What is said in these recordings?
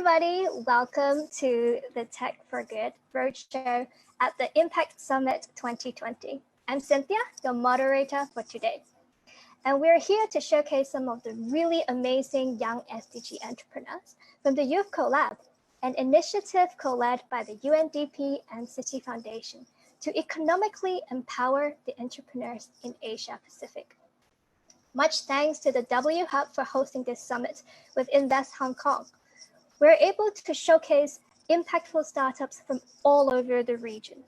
everybody, welcome to the Tech for Good Roadshow at the Impact Summit 2020. I'm Cynthia, your moderator for today. And we're here to showcase some of the really amazing young SDG entrepreneurs from the Youth Collab, an initiative co-led by the UNDP and City Foundation to economically empower the entrepreneurs in Asia Pacific. Much thanks to the WHub for hosting this summit with Invest Hong Kong. We're able to showcase impactful startups from all over the region.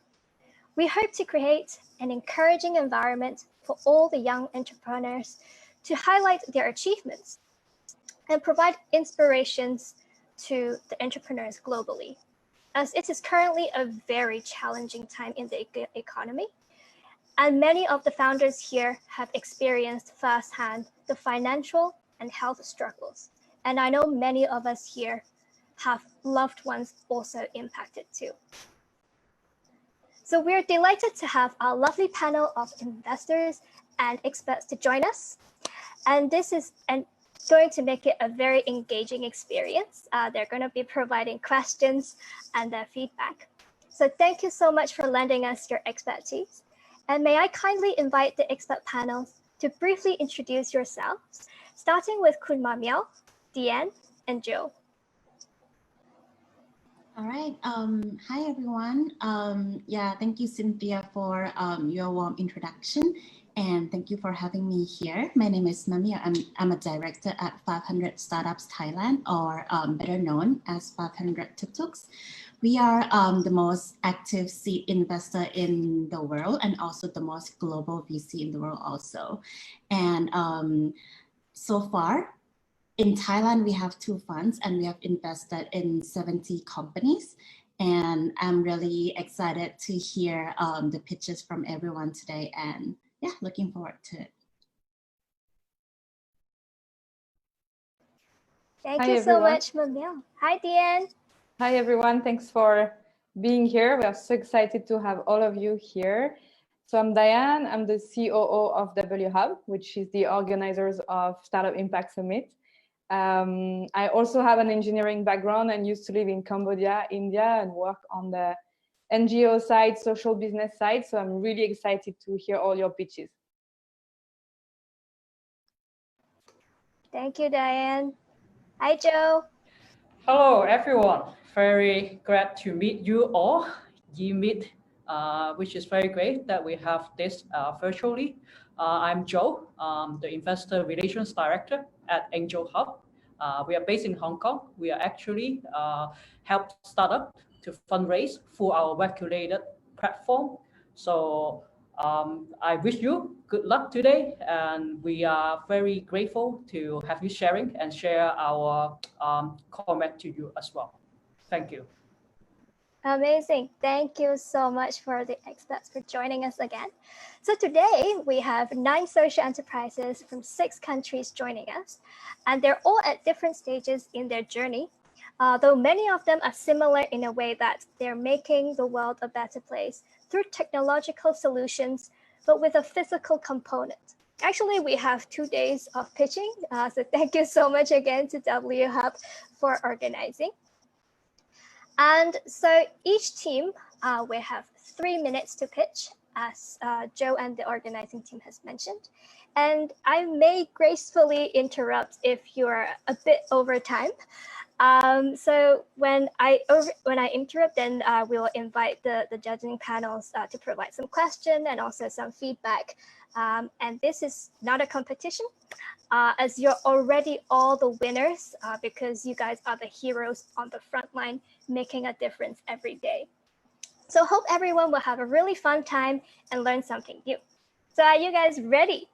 We hope to create an encouraging environment for all the young entrepreneurs to highlight their achievements and provide inspirations to the entrepreneurs globally, as it is currently a very challenging time in the economy. And many of the founders here have experienced firsthand the financial and health struggles. And I know many of us here have loved ones also impacted too. So we're delighted to have our lovely panel of investors and experts to join us. And this is going to make it a very engaging experience. They're going to be providing questions and their feedback. So thank you so much for lending us your expertise. And may I kindly invite the expert panels to briefly introduce yourselves, starting with Kun Mameaw, Diane, and Joe. All right. Hi, everyone. Thank you, Cynthia, for your warm introduction. And thank you for having me here. My name is Mameaw. I'm a director at 500 Startups Thailand, or better known as 500 TukTuks. We are the most active seed investor in the world and also the most global VC in the world also. And so far, in Thailand, we have 2 funds and we have invested in 70 companies. And I'm really excited to hear the pitches from everyone today, and yeah, looking forward to it. Thank you so much, Mameaw. Hi, Diane. Hi, everyone. Thanks for being here. We are so excited to have all of you here. So I'm Diane. I'm the COO of WHub, which is the organizers of Startup Impact Summit. I also have an engineering background and used to live in Cambodia, India, and work on the NGO side, social business side. So I'm really excited to hear all your pitches. Thank you, Diane. Hi, Joe. Hello, everyone. Very glad to meet you all. Which is very great that we have this virtually. I'm Joe, the Investor Relations Director at AngelHub. We are based in Hong Kong. We are actually help startup to fundraise through our regulated platform. So I wish you good luck today, and we are very grateful to have you sharing and share our comment to you as well. Thank you. Amazing. Thank you so much for the experts for joining us again. So today we have 9 social enterprises from 6 countries joining us, and they're all at different stages in their journey, though many of them are similar in a way that they're making the world a better place through technological solutions, but with a physical component. Actually, we have 2 days of pitching, so thank you so much again to WHub for organizing. And so each team will have 3 minutes to pitch, as Joe and the organizing team has mentioned. And I may gracefully interrupt if you're a bit over time. So when I interrupt, then we'll invite the judging panels to provide some question and also some feedback. And this is not a competition, as you're already all the winners, because you guys are the heroes on the front line, making a difference every day. So hope everyone will have a really fun time and learn something new. So are you guys ready?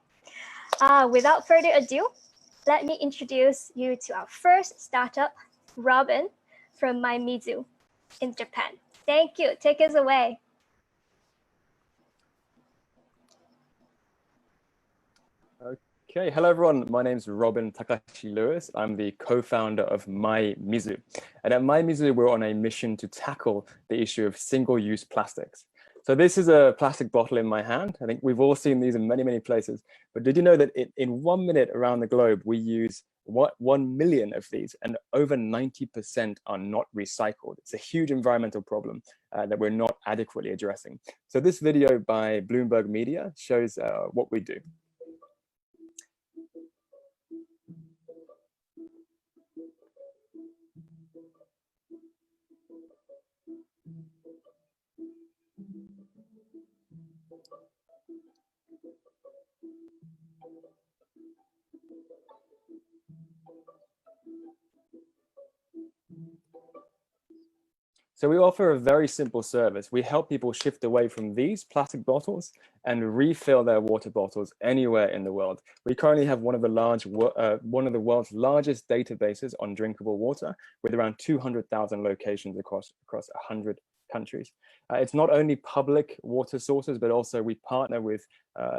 Without further ado, let me introduce you to our first startup, Robin from MyMizu in Japan. Thank you. Take us away. Okay, hello everyone. My name is Robin Takashi Lewis. I'm the co-founder of MyMizu. And at MyMizu, we're on a mission to tackle the issue of single-use plastics. So this is a plastic bottle in my hand. I think we've all seen these in many, many places. But did you know that in 1 minute around the globe, we use 1 million of these, and over 90% are not recycled. It's a huge environmental problem that we're not adequately addressing. So this video by Bloomberg Media shows what we do. So we offer a very simple service. We help people shift away from these plastic bottles and refill their water bottles anywhere in the world. We currently have one of the world's largest databases on drinkable water, with around 200,000 locations across 100 countries. It's not only public water sources, but also we partner with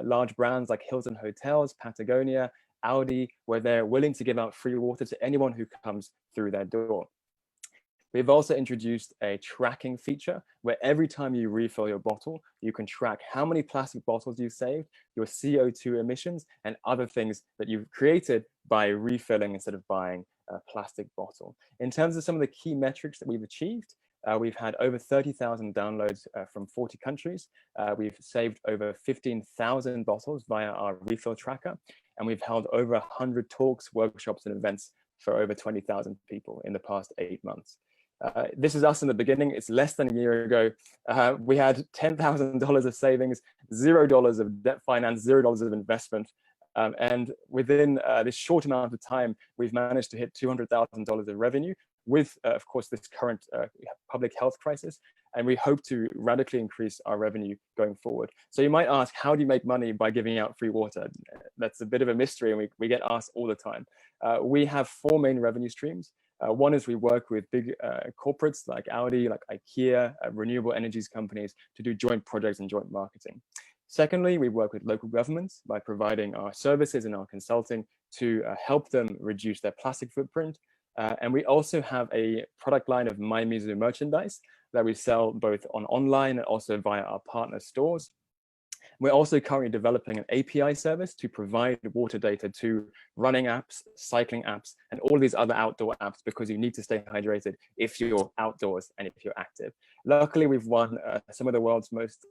large brands like Hilton Hotels, Patagonia, Audi, where they're willing to give out free water to anyone who comes through their door. We've also introduced a tracking feature where every time you refill your bottle, you can track how many plastic bottles you've saved, your CO2 emissions, and other things that you've created by refilling instead of buying a plastic bottle. In terms of some of the key metrics that we've achieved, we've had over 30,000 downloads from 40 countries. We've saved over 15,000 bottles via our refill tracker, and we've held over 100 talks, workshops, and events for over 20,000 people in the past 8 months. This is us in the beginning. It's less than a year ago. We had $10,000 of savings, $0 of debt finance, $0 of investment. And within this short amount of time, we've managed to hit $200,000 of revenue with, of course, this current public health crisis. And we hope to radically increase our revenue going forward. So you might ask, how do you make money by giving out free water? That's a bit of a mystery, and we get asked all the time. We have 4 main revenue streams. One is we work with big corporates like Audi, like IKEA, renewable energies companies to do joint projects and joint marketing. Secondly, we work with local governments by providing our services and our consulting to help them reduce their plastic footprint. And we also have a product line of MyMizu merchandise that we sell both online and also via our partner stores. We're also currently developing an API service to provide water data to running apps, cycling apps, and all these other outdoor apps, because you need to stay hydrated if you're outdoors and if you're active. Luckily, we've won some of the world's most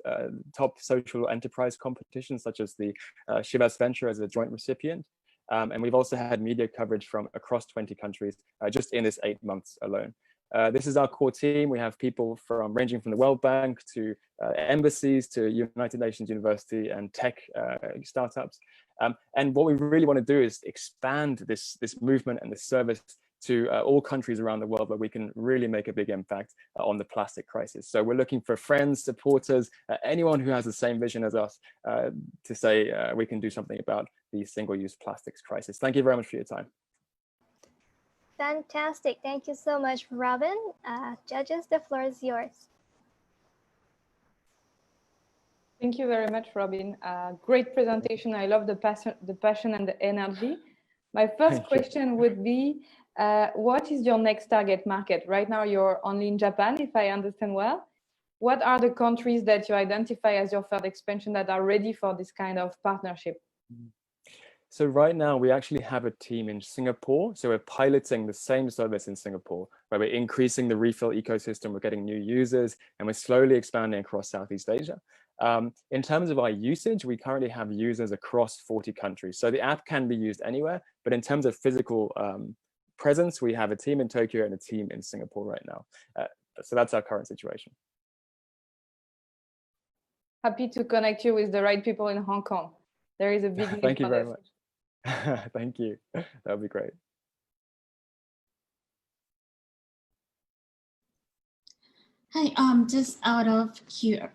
top social enterprise competitions, such as the Shivas Venture as a joint recipient. And we've also had media coverage from across 20 countries just in this 8 months alone. This is our core team. We have people ranging from the World Bank to embassies to United Nations University and tech startups. And what we really want to do is expand this movement and this service to all countries around the world where we can really make a big impact on the plastic crisis. So we're looking for friends, supporters, anyone who has the same vision as us to say we can do something about the single-use plastics crisis. Thank you very much for your time. Fantastic. Thank you so much, Robin. Judges, the floor is yours. Thank you very much, Robin. Great presentation. I love the passion and the energy. My first question would be, what is your next target market? Right now, you're only in Japan, if I understand well. What are the countries that you identify as your third expansion that are ready for this kind of partnership? So right now, we actually have a team in Singapore. So we're piloting the same service in Singapore, where we're increasing the refill ecosystem, we're getting new users, and we're slowly expanding across Southeast Asia. In terms of our usage, we currently have users across 40 countries. So the app can be used anywhere, but in terms of physical presence, we have a team in Tokyo and a team in Singapore right now. So that's our current situation. Happy to connect you with the right people in Hong Kong. There is a big need. Thank you very much. Thank you. That would be great. Hi, just out of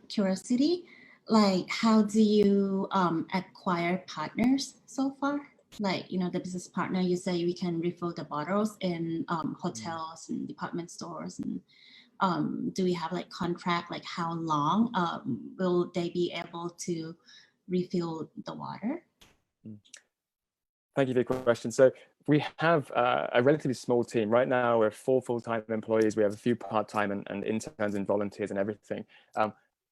curiosity, like how do you acquire partners so far? Like, you know, the business partner, you say we can refill the bottles in hotels and department stores, and do we have like contract, like how long will they be able to refill the water? Thank you for your question. So we have a relatively small team. Right now, we're 4 full-time employees. We have a few part-time and interns and volunteers and everything.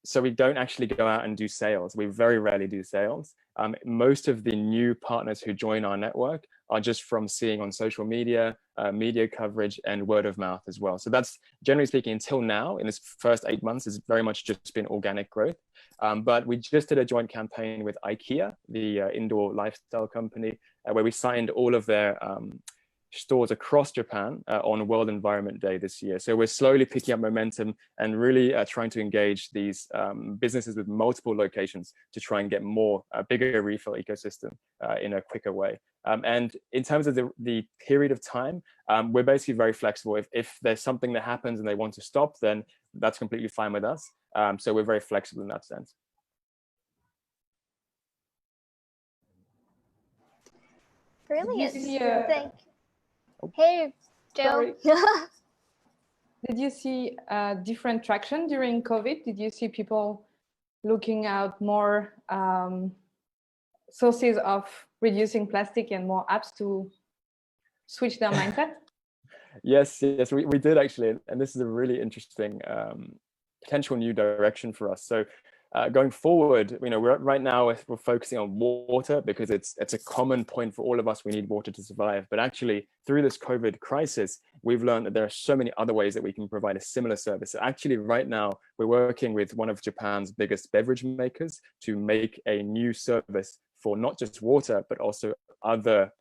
So we don't actually go out and do sales. We very rarely do sales. Most of the new partners who join our network are just from seeing on social media, media coverage, and word of mouth as well. So that's, generally speaking, until now, in this first 8 months, has very much just been organic growth. But we just did a joint campaign with IKEA, the indoor lifestyle company, where we signed all of their stores across Japan on World Environment Day this year. So we're slowly picking up momentum and really trying to engage these businesses with multiple locations to try and get more, bigger refill ecosystem in a quicker way. And in terms of the period of time, we're basically very flexible. If there's something that happens and they want to stop, then that's completely fine with us. So we're very flexible in that sense. Brilliant. See, Thank you. Hey, Joe. Did you see different traction during COVID? Did you see people looking out more sources of reducing plastic and more apps to switch their mindset? Yes, we did actually. And this is a really interesting potential new direction for us. So going forward, right now we're focusing on water because it's a common point for all of us. We need water to survive. But actually, through this COVID crisis, we've learned that there are so many other ways that we can provide a similar service. So actually, right now, we're working with one of Japan's biggest beverage makers to make a new service for not just water, but also other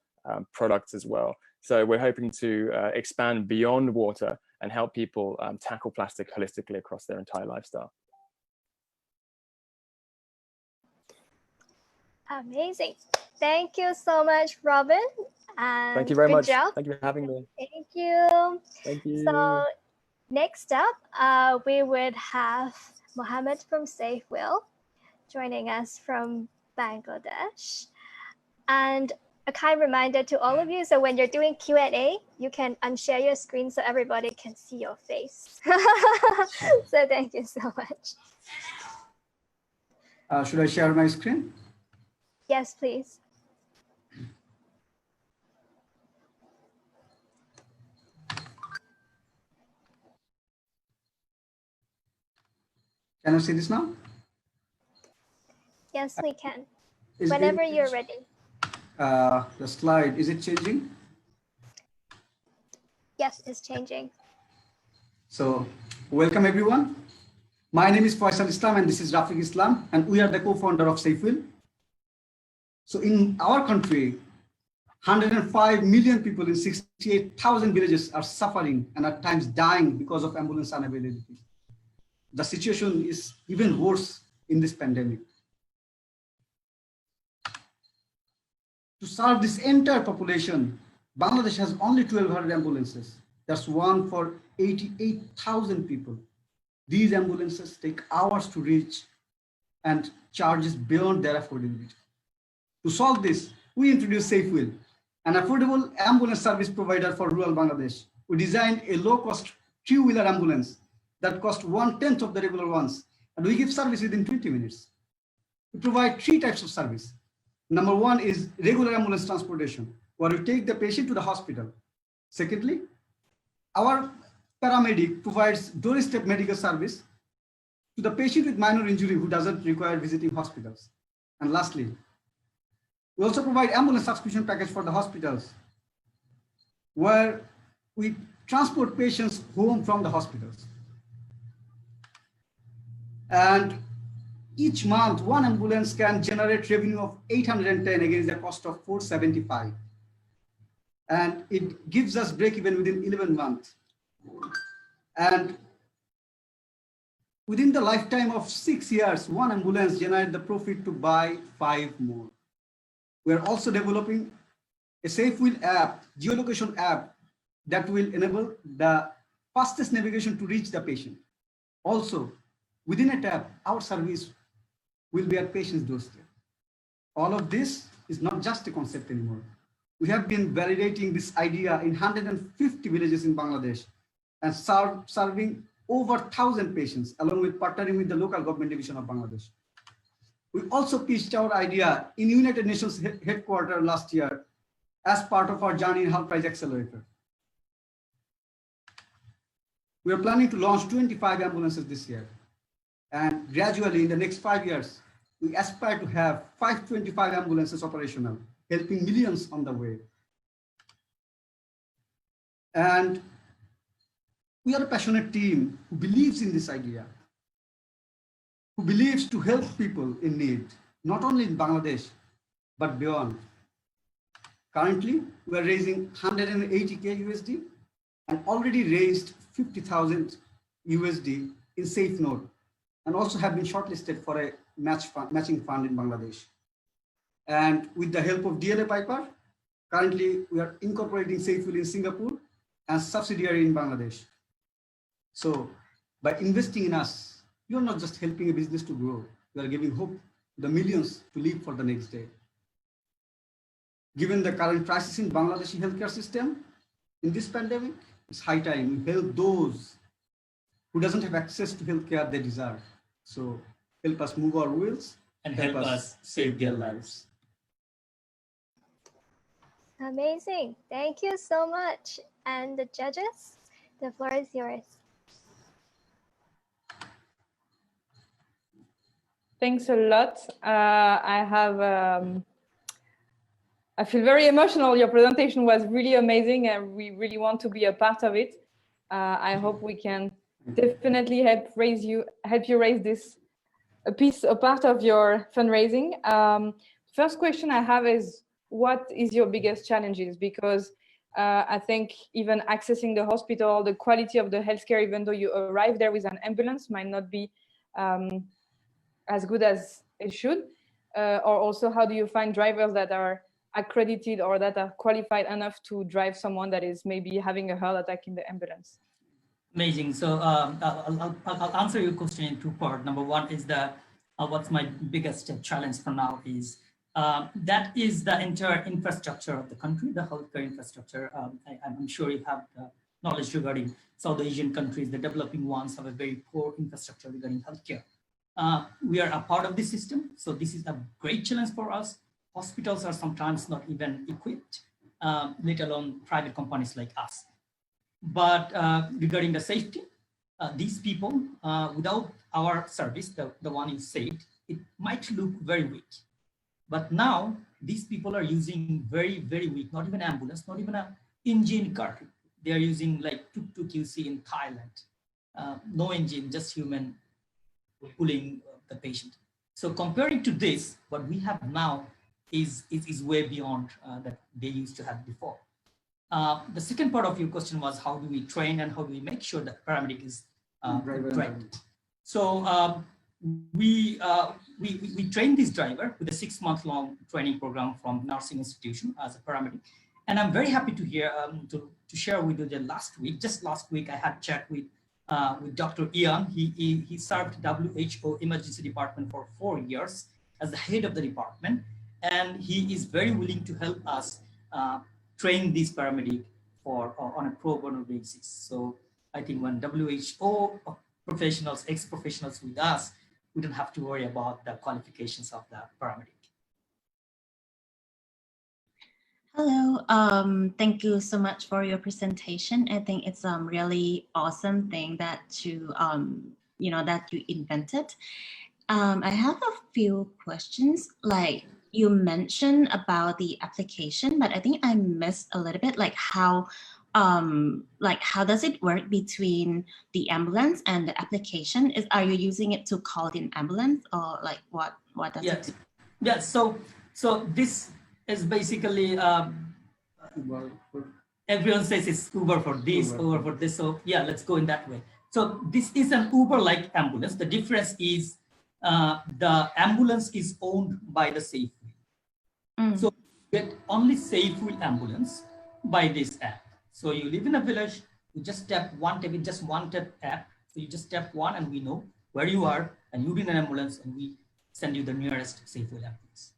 products as well. So we're hoping to expand beyond water and help people tackle plastic holistically across their entire lifestyle. Amazing. Thank you so much, Robin. And thank you very much. Job. Thank you for having me. Thank you. Thank you. So next up, we would have Mohammed from SafeWheel joining us from Bangladesh. And a kind reminder to all of you, so when you're doing Q&A, you can unshare your screen so everybody can see your face. So thank you so much. Should I share my screen? Yes, please. Can you see this now? Yes, we can. Is Whenever it, you're ready. The slide, is it changing? Yes, it's changing. So, welcome everyone. My name is Faisal Islam and this is Rafiq Islam, and we are the co-founder of SafeWheel. So in our country, 105 million people in 68,000 villages are suffering and at times dying because of ambulance unavailability. The situation is even worse in this pandemic. To serve this entire population, Bangladesh has only 1,200 ambulances. That's one for 88,000 people. These ambulances take hours to reach and charges beyond their affordability. To solve this, we introduced SafeWheel, an affordable ambulance service provider for rural Bangladesh. We designed a low-cost three-wheeler ambulance that costs 1/10 of the regular ones, and we give service within 20 minutes. We provide 3 types of service. Number 1 is regular ambulance transportation, where we take the patient to the hospital. Secondly, our paramedic provides doorstep medical service to the patient with minor injury who doesn't require visiting hospitals. And lastly, we also provide ambulance subscription package for the hospitals, where we transport patients home from the hospitals. And each month, one ambulance can generate revenue of 810 against the cost of 475. And it gives us break even within 11 months. And within the lifetime of 6 years, one ambulance generates the profit to buy 5 more. We are also developing a SafeWheel app, geolocation app, that will enable the fastest navigation to reach the patient. Also, within a tap, our service will be at patient's doorstep. All of this is not just a concept anymore. We have been validating this idea in 150 villages in Bangladesh and serving over 1,000 patients, along with partnering with the local government division of Bangladesh. We also pitched our idea in United Nations headquarters last year as part of our journey in Health Price Accelerator. We are planning to launch 25 ambulances this year. And gradually in the next 5 years, we aspire to have 525 ambulances operational, helping millions on the way. And we are a passionate team who believes in this idea, who believes to help people in need, not only in Bangladesh, but beyond. Currently, we are raising 180K USD and already raised 50,000 USD in SafeNode, and also have been shortlisted for a matching fund in Bangladesh. And with the help of DLA Piper, currently we are incorporating SafeWheel in Singapore and subsidiary in Bangladesh. So by investing in us, you're not just helping a business to grow, you are giving hope to the millions to live for the next day. Given the current crisis in Bangladeshi healthcare system, in this pandemic, it's high time we help those who doesn't have access to healthcare they deserve. So help us move our wheels and help us save their lives. Amazing. Thank you so much. And the judges, the floor is yours. Thanks a lot. I feel very emotional. Your presentation was really amazing and we really want to be a part of it. I hope we can definitely help you raise this a part of your fundraising. First question I have is, what is your biggest challenges? Because I think even accessing the hospital, the quality of the healthcare, even though you arrive there with an ambulance, might not be as good as it should. Or also, how do you find drivers that are accredited or that are qualified enough to drive someone that is maybe having a heart attack in the ambulance? Amazing. So I'll answer your question in two parts. Number one is what's my biggest challenge for now is that is the entire infrastructure of the country, the healthcare infrastructure. I'm sure you have the knowledge regarding South Asian countries. The developing ones have a very poor infrastructure regarding healthcare. We are a part of this system, so this is a great challenge for us. Hospitals are sometimes not even equipped, let alone private companies like us. But regarding the safety, these people, without our service, the one you said, it might look very weak. But now these people are using very, very weak, not even ambulance, not even an engine car. They are using like TukTuks you see in Thailand. No engine, just human pulling the patient. So comparing to this, what we have now is way beyond that they used to have before. The second part of your question was, how do we train and how do we make sure that paramedic is trained? So we train this driver with a 6-month-long training program from nursing institution as a paramedic. And I'm very happy to hear to share with you that just last week, I had chat with Dr. Ian. He served WHO emergency department for 4 years as the head of the department. And he is very willing to help us train these paramedic on a pro bono basis. So I think when WHO professionals, ex-professionals with us, we don't have to worry about the qualifications of the paramedic. Hello, thank you so much for your presentation. I think it's a really awesome thing that you invented. I have a few questions. Like you mentioned about the application, but I think I missed a little bit. Like how does it work between the ambulance and the application? Are you using it to call in ambulance, or like what does it do? Yeah. So this is basically everyone says it's Uber for this, Uber for this. So yeah, let's go in that way. So this is an Uber-like ambulance. The difference is the ambulance is owned by the SafeWheel. So you get only SafeWheel ambulance by this app. So you live in a village, you just tap one tap app. So you just tap one and we know where you are and you need an ambulance and we send you the nearest SafeWheel ambulance.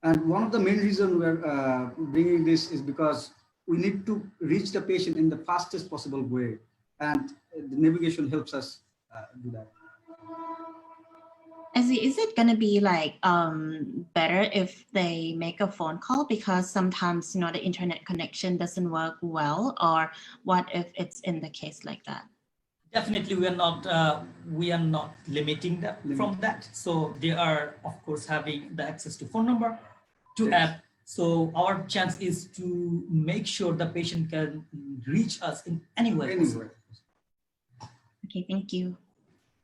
And one of the main reasons we're bringing this is because we need to reach the patient in the fastest possible way. And the navigation helps us do that. Is it going to be like better if they make a phone call, because sometimes the internet connection doesn't work well, or what if it's in the case like that? Definitely, we are not limiting that from that. So they are of course having the access to phone number, to app, So our chance is to make sure the patient can reach us in any way. Anywhere. Okay, thank you.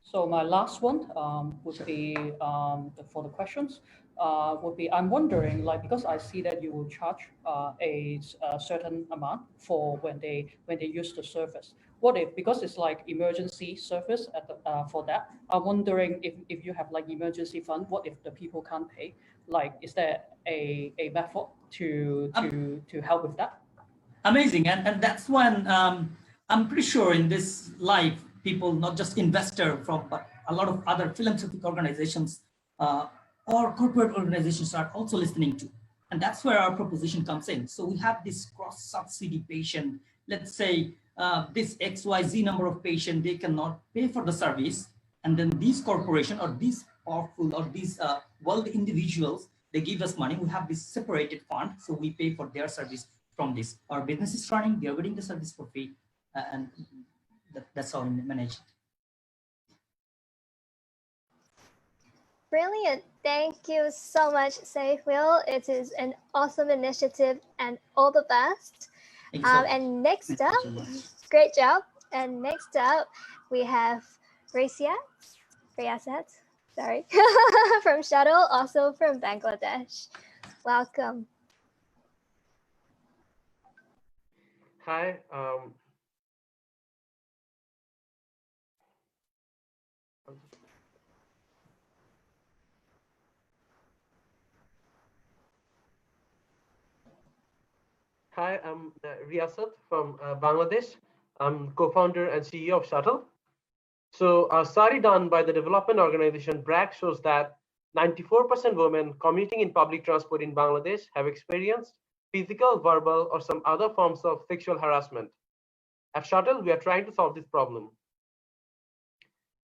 So my last one would be for the questions would be, I'm wondering, like, because I see that you will charge a certain amount for when they use the service. What if, because it's like emergency service at the, for that, I'm wondering if you have like emergency fund, what if the people can't pay? Like, is there a method to help with that? Amazing, and that's when I'm pretty sure in this life, people, not just investor from, but a lot of other philanthropic organizations or corporate organizations are also listening to. And that's where our proposition comes in. So we have this cross-subsidy patient. Let's say this XYZ number of patient, they cannot pay for the service. And then these corporation or these powerful or these wealthy individuals, they give us money. We have this separated fund. So we pay for their service from this. Our business is running, they're getting the service for free. And that's how we manage it. Brilliant. Thank you so much, SafeWheel. It is an awesome initiative and all the best. And next up, great job. And next up, we have Rayasat, sorry, from Shuttle, also from Bangladesh. Welcome. Hi. Hi, I'm Riyasat from Bangladesh. I'm co-founder and CEO of Shuttle. So a study done by the development organization BRAC shows that 94% women commuting in public transport in Bangladesh have experienced physical, verbal, or some other forms of sexual harassment. At Shuttle, we are trying to solve this problem.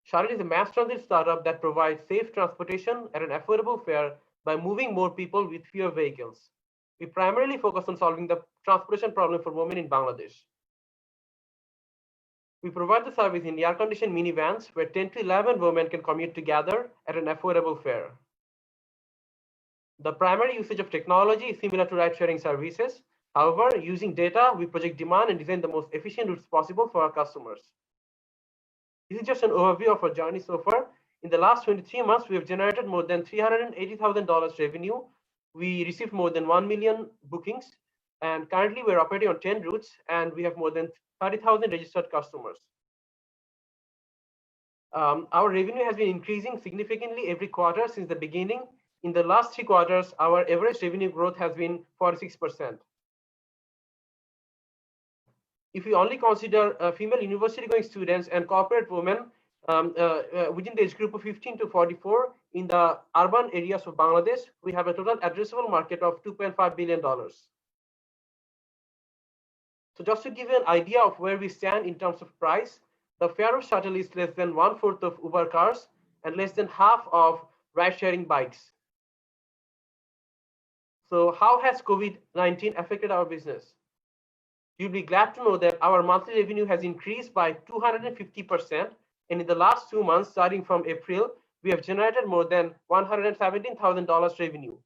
Shuttle is a mass transit startup that provides safe transportation at an affordable fare by moving more people with fewer vehicles. We primarily focus on solving the transportation problem for women in Bangladesh. We provide the service in air-conditioned minivans where 10 to 11 women can commute together at an affordable fare. The primary usage of technology is similar to ride-sharing services. However, using data, we project demand and design the most efficient routes possible for our customers. This is just an overview of our journey so far. In the last 23 months, we have generated more than $380,000 revenue. We received more than 1 million bookings, and currently we're operating on 10 routes, and we have more than 30,000 registered customers. Our revenue has been increasing significantly every quarter since the beginning. In the last 3 quarters, our average revenue growth has been 46%. If we only consider female university-going students and corporate women within the age group of 15 to 44 in the urban areas of Bangladesh, we have a total addressable market of $2.5 billion. So just to give you an idea of where we stand in terms of price, the fare of Shuttle is less than 1/4 of Uber cars and less than half of ride-sharing bikes. So how has COVID-19 affected our business? You'll be glad to know that our monthly revenue has increased by 250%. And in the last 2 months, starting from April, we have generated more than $117,000 revenue.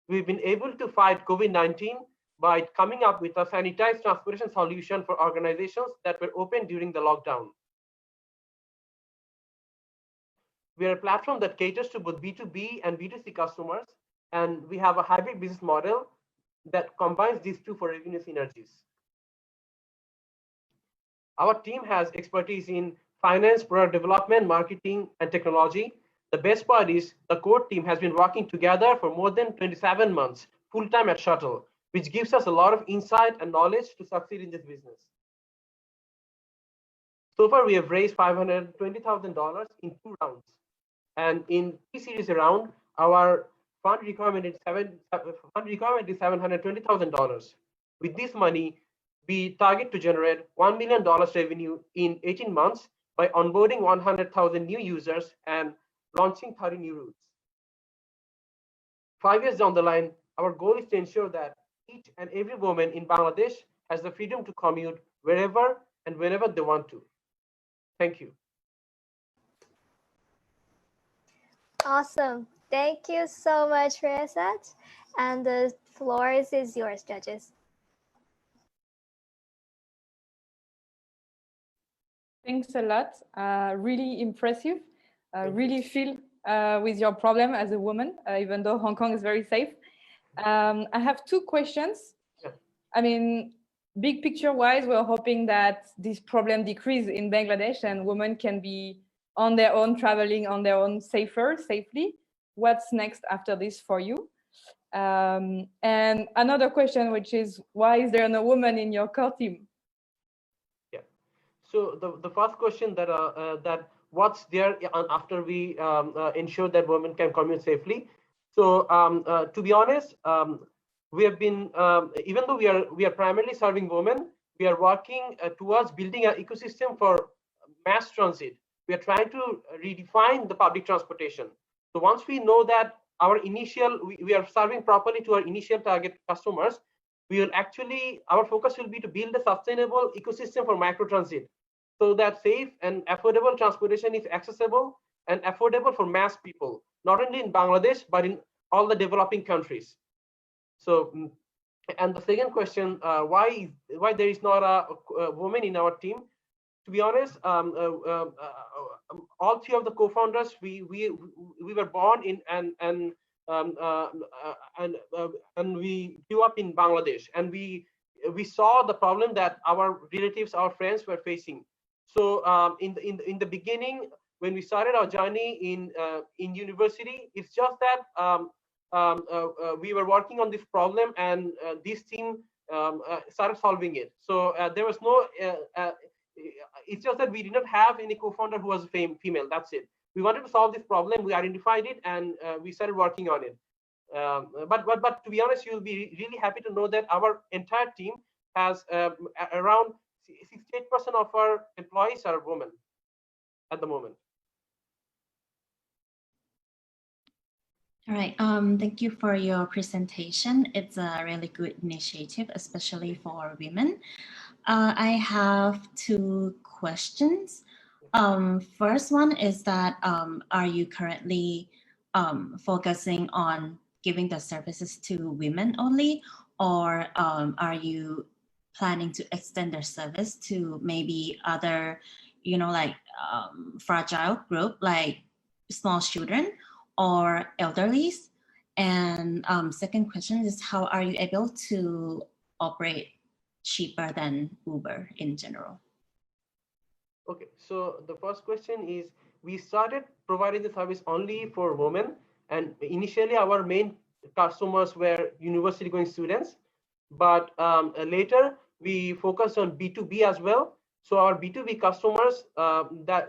We've been able to fight COVID-19 by coming up with a sanitized transportation solution for organizations that were open during the lockdown. We are a platform that caters to both B2B and B2C customers, and we have a hybrid business model that combines these two for revenue synergies. Our team has expertise in finance, product development, marketing, and technology. The best part is the core team has been working together for more than 27 months, full-time at Shuttle, which gives us a lot of insight and knowledge to succeed in this business. So far, we have raised $520,000 in 2 rounds. And in P-series round, our fund requirement is $720,000. With this money, we target to generate $1 million revenue in 18 months by onboarding 100,000 new users and launching 30 new routes. 5 years down the line, our goal is to ensure that each and every woman in Bangladesh has the freedom to commute wherever and whenever they want to. Thank you. Awesome. Thank you so much, Rayasat. And floor is yours, judges. Thanks a lot. Really impressive. Really feel with your problem as a woman, even though Hong Kong is very safe. I have two questions. Yeah. I mean, big picture wise, we're hoping that this problem decrease in Bangladesh and women can be on their own, traveling on their own safely. What's next after this for you? And another question, which is, why is there no woman in your core team? Yeah. So the first question that what's there after we ensure that women can commute safely. So to be honest, we have been even though we are primarily serving women, we are working towards building an ecosystem for mass transit. We are trying to redefine the public transportation. So once we know that our initial we are serving properly to our initial target customers, we will actually, our focus will be to build a sustainable ecosystem for micro transit, so that safe and affordable transportation is accessible and affordable for mass people, not only in Bangladesh but in all the developing countries. So, and the second question, why there is not a woman in our team? To be honest, all three of the co-founders, we were born in and we grew up in Bangladesh, and we saw the problem that our relatives, our friends were facing. So in the beginning, when we started our journey in university, it's just that we were working on this problem, and this team started solving it. So there was no. It's just that we did not have any co-founder who was female. That's it. We wanted to solve this problem. We identified it, and we started working on it. But to be honest, you'll be really happy to know that our entire team has around 68% of our employees are women at the moment. All right. Thank you for your presentation. It's a really good initiative, especially for women. I have two questions. First one is that are you currently focusing on giving the services to women only, or are you planning to extend their service to maybe other, like fragile group like small children or elderlies? And second question is, how are you able to operate cheaper than Uber in general? Okay, so the first question is, we started providing the service only for women, and initially our main customers were university going students, but later we focused on B2B as well. So our B2B customers, that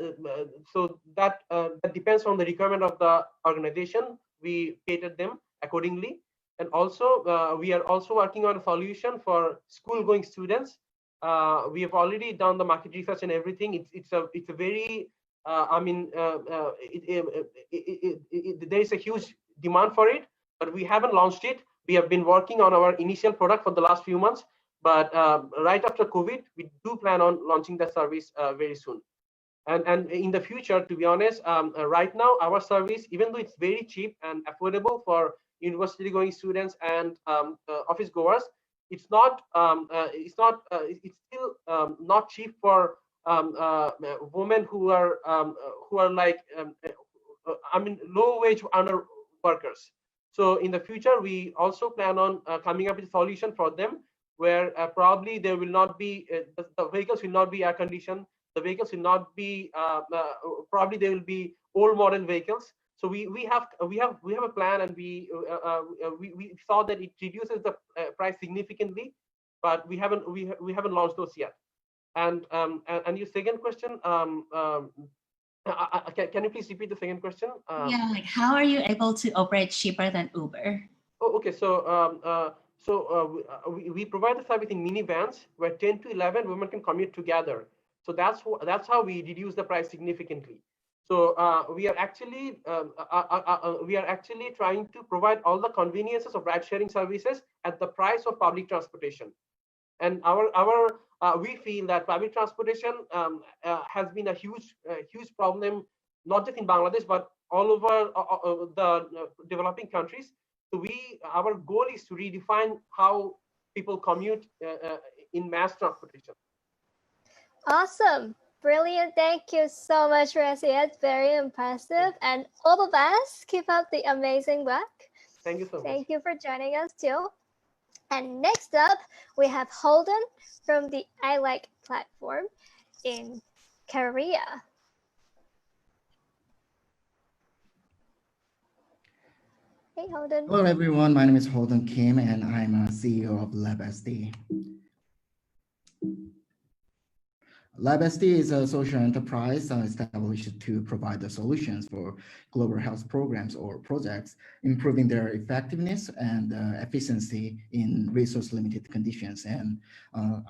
depends on the requirement of the organization. We catered them accordingly. And also, we are also working on a solution for school-going students. We have already done the market research and everything. It's a very there is a huge demand for it, but we haven't launched it. We have been working on our initial product for the last few months, but right after COVID, we do plan on launching the service very soon. And in the future, to be honest, right now our service, even though it's very cheap and affordable for university going students and office goers, it's still not cheap for women who are like low wage earner workers. So in the future, we also plan on coming up with a solution for them, where probably there will not be the vehicles will not be air conditioned. The vehicles will not be probably they will be old model vehicles. So we have a plan, and we saw that it reduces the price significantly, but we haven't launched those yet. And your second question, can you please repeat the second question? Yeah, like how are you able to operate cheaper than Uber? Oh, okay. So we provide the service in minivans where 10 to 11 women can commute together. So that's how we reduce the price significantly. So we are actually trying to provide all the conveniences of ride-sharing services at the price of public transportation. And we feel that public transportation has been a huge problem, not just in Bangladesh but all over the developing countries. So our goal is to redefine how people commute in mass transportation. Awesome. Brilliant. Thank you so much, Rasiat. Very impressive. And all the best. Keep up the amazing work. Thank you so much. Thank you for joining us too. And next up, we have Holden from the IoT platform in Korea. Hey, Holden. Hello, everyone. My name is Holden Kim, and I'm a CEO of LabSD. LabSD is a social enterprise established to provide the solutions for global health programs or projects, improving their effectiveness and efficiency in resource-limited conditions. And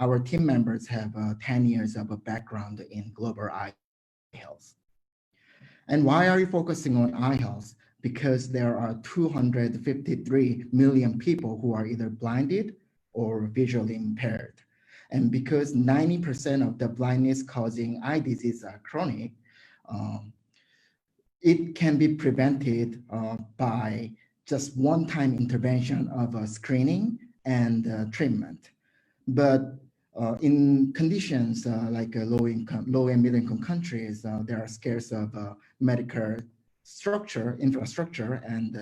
our team members have 10 years of a background in global eye health. And why are you focusing on eye health? Because there are 253 million people who are either blinded or visually impaired. And because 90% of the blindness causing eye disease are chronic, it can be prevented by just one-time intervention of screening and treatment. But in conditions like low and middle income countries, there are scarce of medical infrastructure, and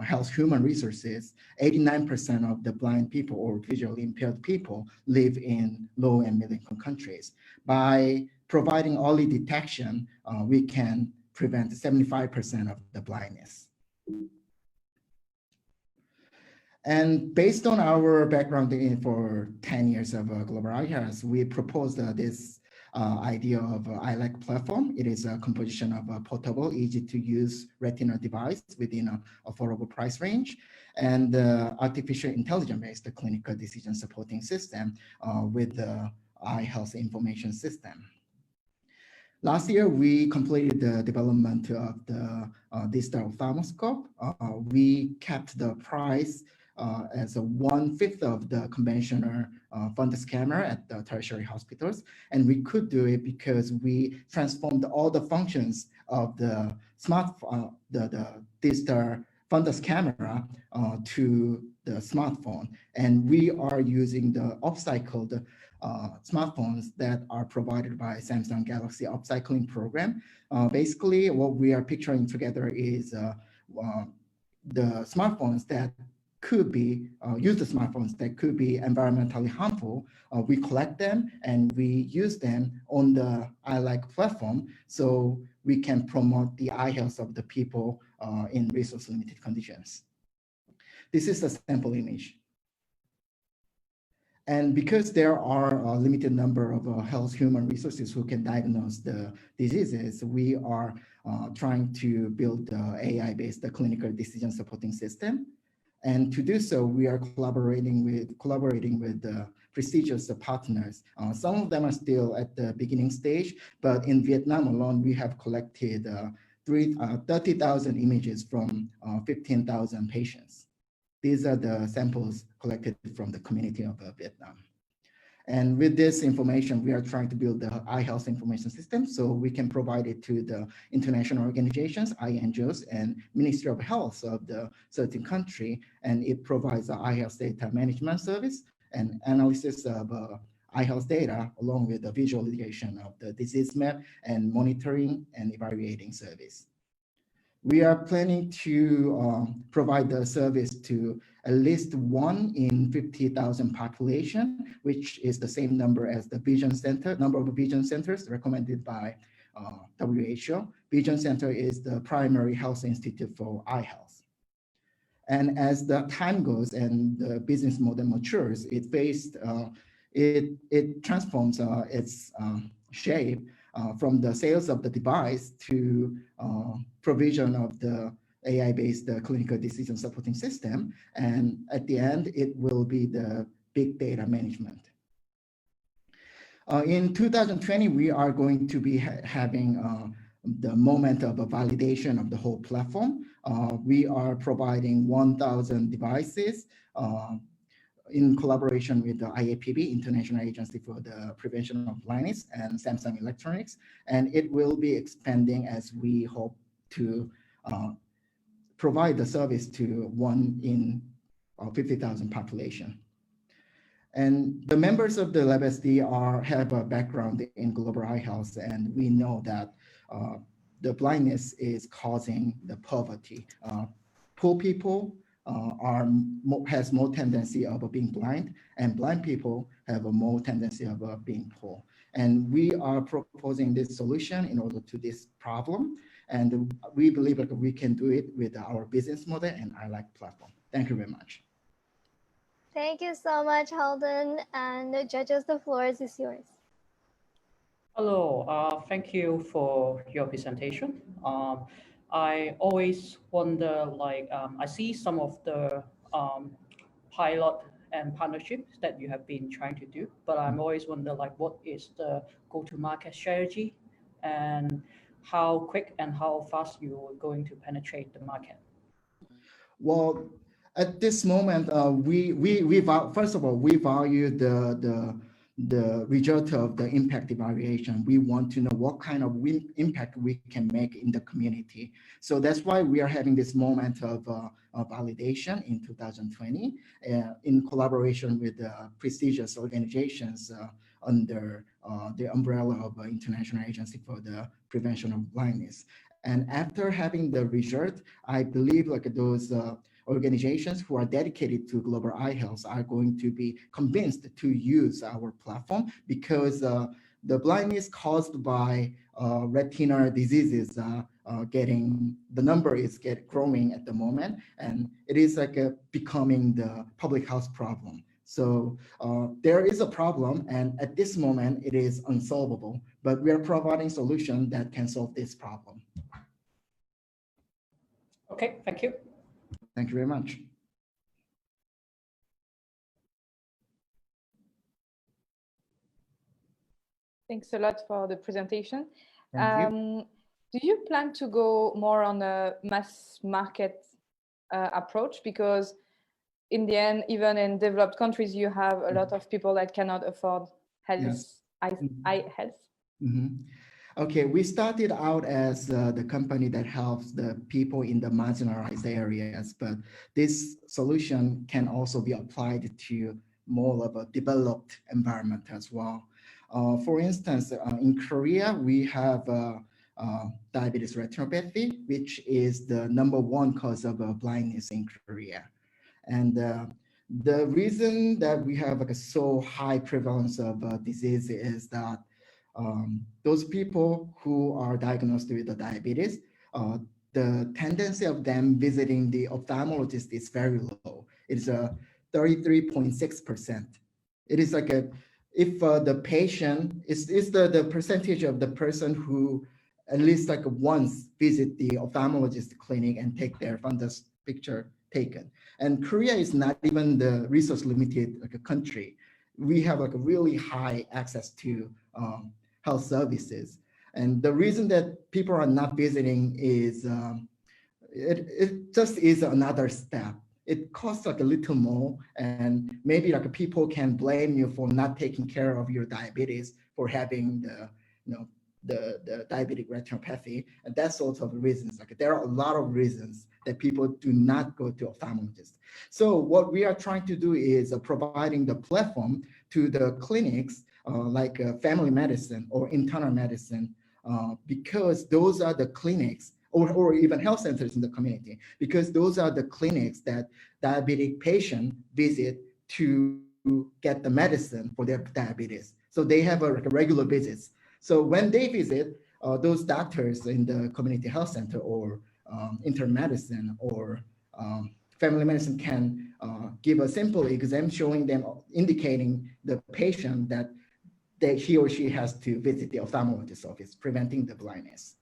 health human resources. 89% of the blind people or visually impaired people live in low and middle income countries. By providing early detection, we can prevent 75% of the blindness. And based on our background for 10 years of global eye health, we proposed this idea of EYELIKE platform. It is a composition of a portable, easy to use retina device within an affordable price range, and artificial intelligence-based clinical decision supporting system with the eye health information system. Last year, we completed the development of the digital ophthalmoscope. We kept the price as 1/5 of the conventional fundus camera at the tertiary hospitals. And we could do it because we transformed all the functions of the the digital fundus camera to the smartphone. And we are using the upcycled smartphones that are provided by Samsung Galaxy upcycling program. Basically, what we are picturing together is the smartphones that could be environmentally harmful. We collect them and we use them on the EYELIKE platform so we can promote the eye health of the people in resource limited conditions. This is a sample image. And because there are a limited number of health human resources who can diagnose the diseases, we are trying to build the AI-based clinical decision supporting system. And to do so, we are collaborating with prestigious partners. Some of them are still at the beginning stage, but in Vietnam alone, we have collected 30,000 images from 15,000 patients. These are the samples collected from the community of Vietnam. And with this information, we are trying to build the eye health information system so we can provide it to the international organizations, eye angels, and Ministry of Health of the certain country. And it provides the eye health data management service and analysis of eye health data, along with the visualization of the disease map and monitoring and evaluating service. We are planning to provide the service to at least 1 in 50,000 population, which is the same number as the number of vision centers recommended by WHO. Vision Center is the primary health institute for eye health. And as the time goes and the business model matures, it transforms its shape from the sales of the device to provision of the AI-based clinical decision supporting system. And at the end, it will be the big data management. In 2020, we are going to be having the moment of a validation of the whole platform. We are providing 1,000 devices in collaboration with the IAPB, International Agency for the Prevention of Blindness, and Samsung Electronics. And it will be expanding as we hope to provide the service to 1 in 50,000 population. And the members of the LabSD have a background in global eye health, and we know that the blindness is causing the poverty. Poor people has more tendency of being blind, and blind people have a more tendency of being poor. And we are proposing this solution in order to this problem. And we believe that we can do it with our business model and IoT platform. Thank you very much. Thank you so much, Holden. And the judges, the floor is yours. Hello, thank you for your presentation. I always wonder, like, I see some of the pilot and partnerships that you have been trying to do, but I'm always wonder, like, what is the go-to-market strategy and how quick and how fast you are going to penetrate the market? Well, at this moment, first of all, we value the result of the impact evaluation. We want to know what kind of impact we can make in the community. So that's why we are having this moment of validation in 2020 in collaboration with prestigious organizations under the umbrella of International Agency for the Prevention of Blindness. And after having the result, I believe like those organizations who are dedicated to global eye health are going to be convinced to use our platform, because the blindness caused by retinal diseases the number is growing at the moment, and it is like becoming the public health problem. So there is a problem, and at this moment it is unsolvable, but we are providing solution that can solve this problem. Okay, thank you. Thank you very much. Thanks a lot for the presentation. Thank you. Do you plan to go more on a mass market approach? Because in the end, even in developed countries, you have a lot of people that cannot afford health, Yes. eye health. Mm-hmm. Okay, we started out as the company that helps the people in the marginalized areas, but this solution can also be applied to more of a developed environment as well. For instance, in Korea, we have diabetes retinopathy, which is the #1 cause of blindness in Korea. And the reason that we have like a so high prevalence of disease is that those people who are diagnosed with the diabetes, the tendency of them visiting the ophthalmologist is very low. It's 33.6%. It is like if the patient is the percentage of the person who at least like once visit the ophthalmologist clinic and take their fundus picture taken. And Korea is not even the resource limited like a country. We have like a really high access to health services. And the reason that people are not visiting is it just is another step. It costs like a little more, and maybe like people can blame you for not taking care of your diabetes, for having the diabetic retinopathy, and that sort of reasons. Like there are a lot of reasons that people do not go to ophthalmologists. So what we are trying to do is providing the platform to the clinics like family medicine or internal medicine, because those are the clinics, or even health centers in the community, because those are the clinics that diabetic patients visit to get the medicine for their diabetes. So they have a regular visits. So when they visit, those doctors in the community health center or internal medicine or family medicine can give a simple exam showing them, indicating the patient that he or she has to visit the ophthalmologist office, preventing the blindness.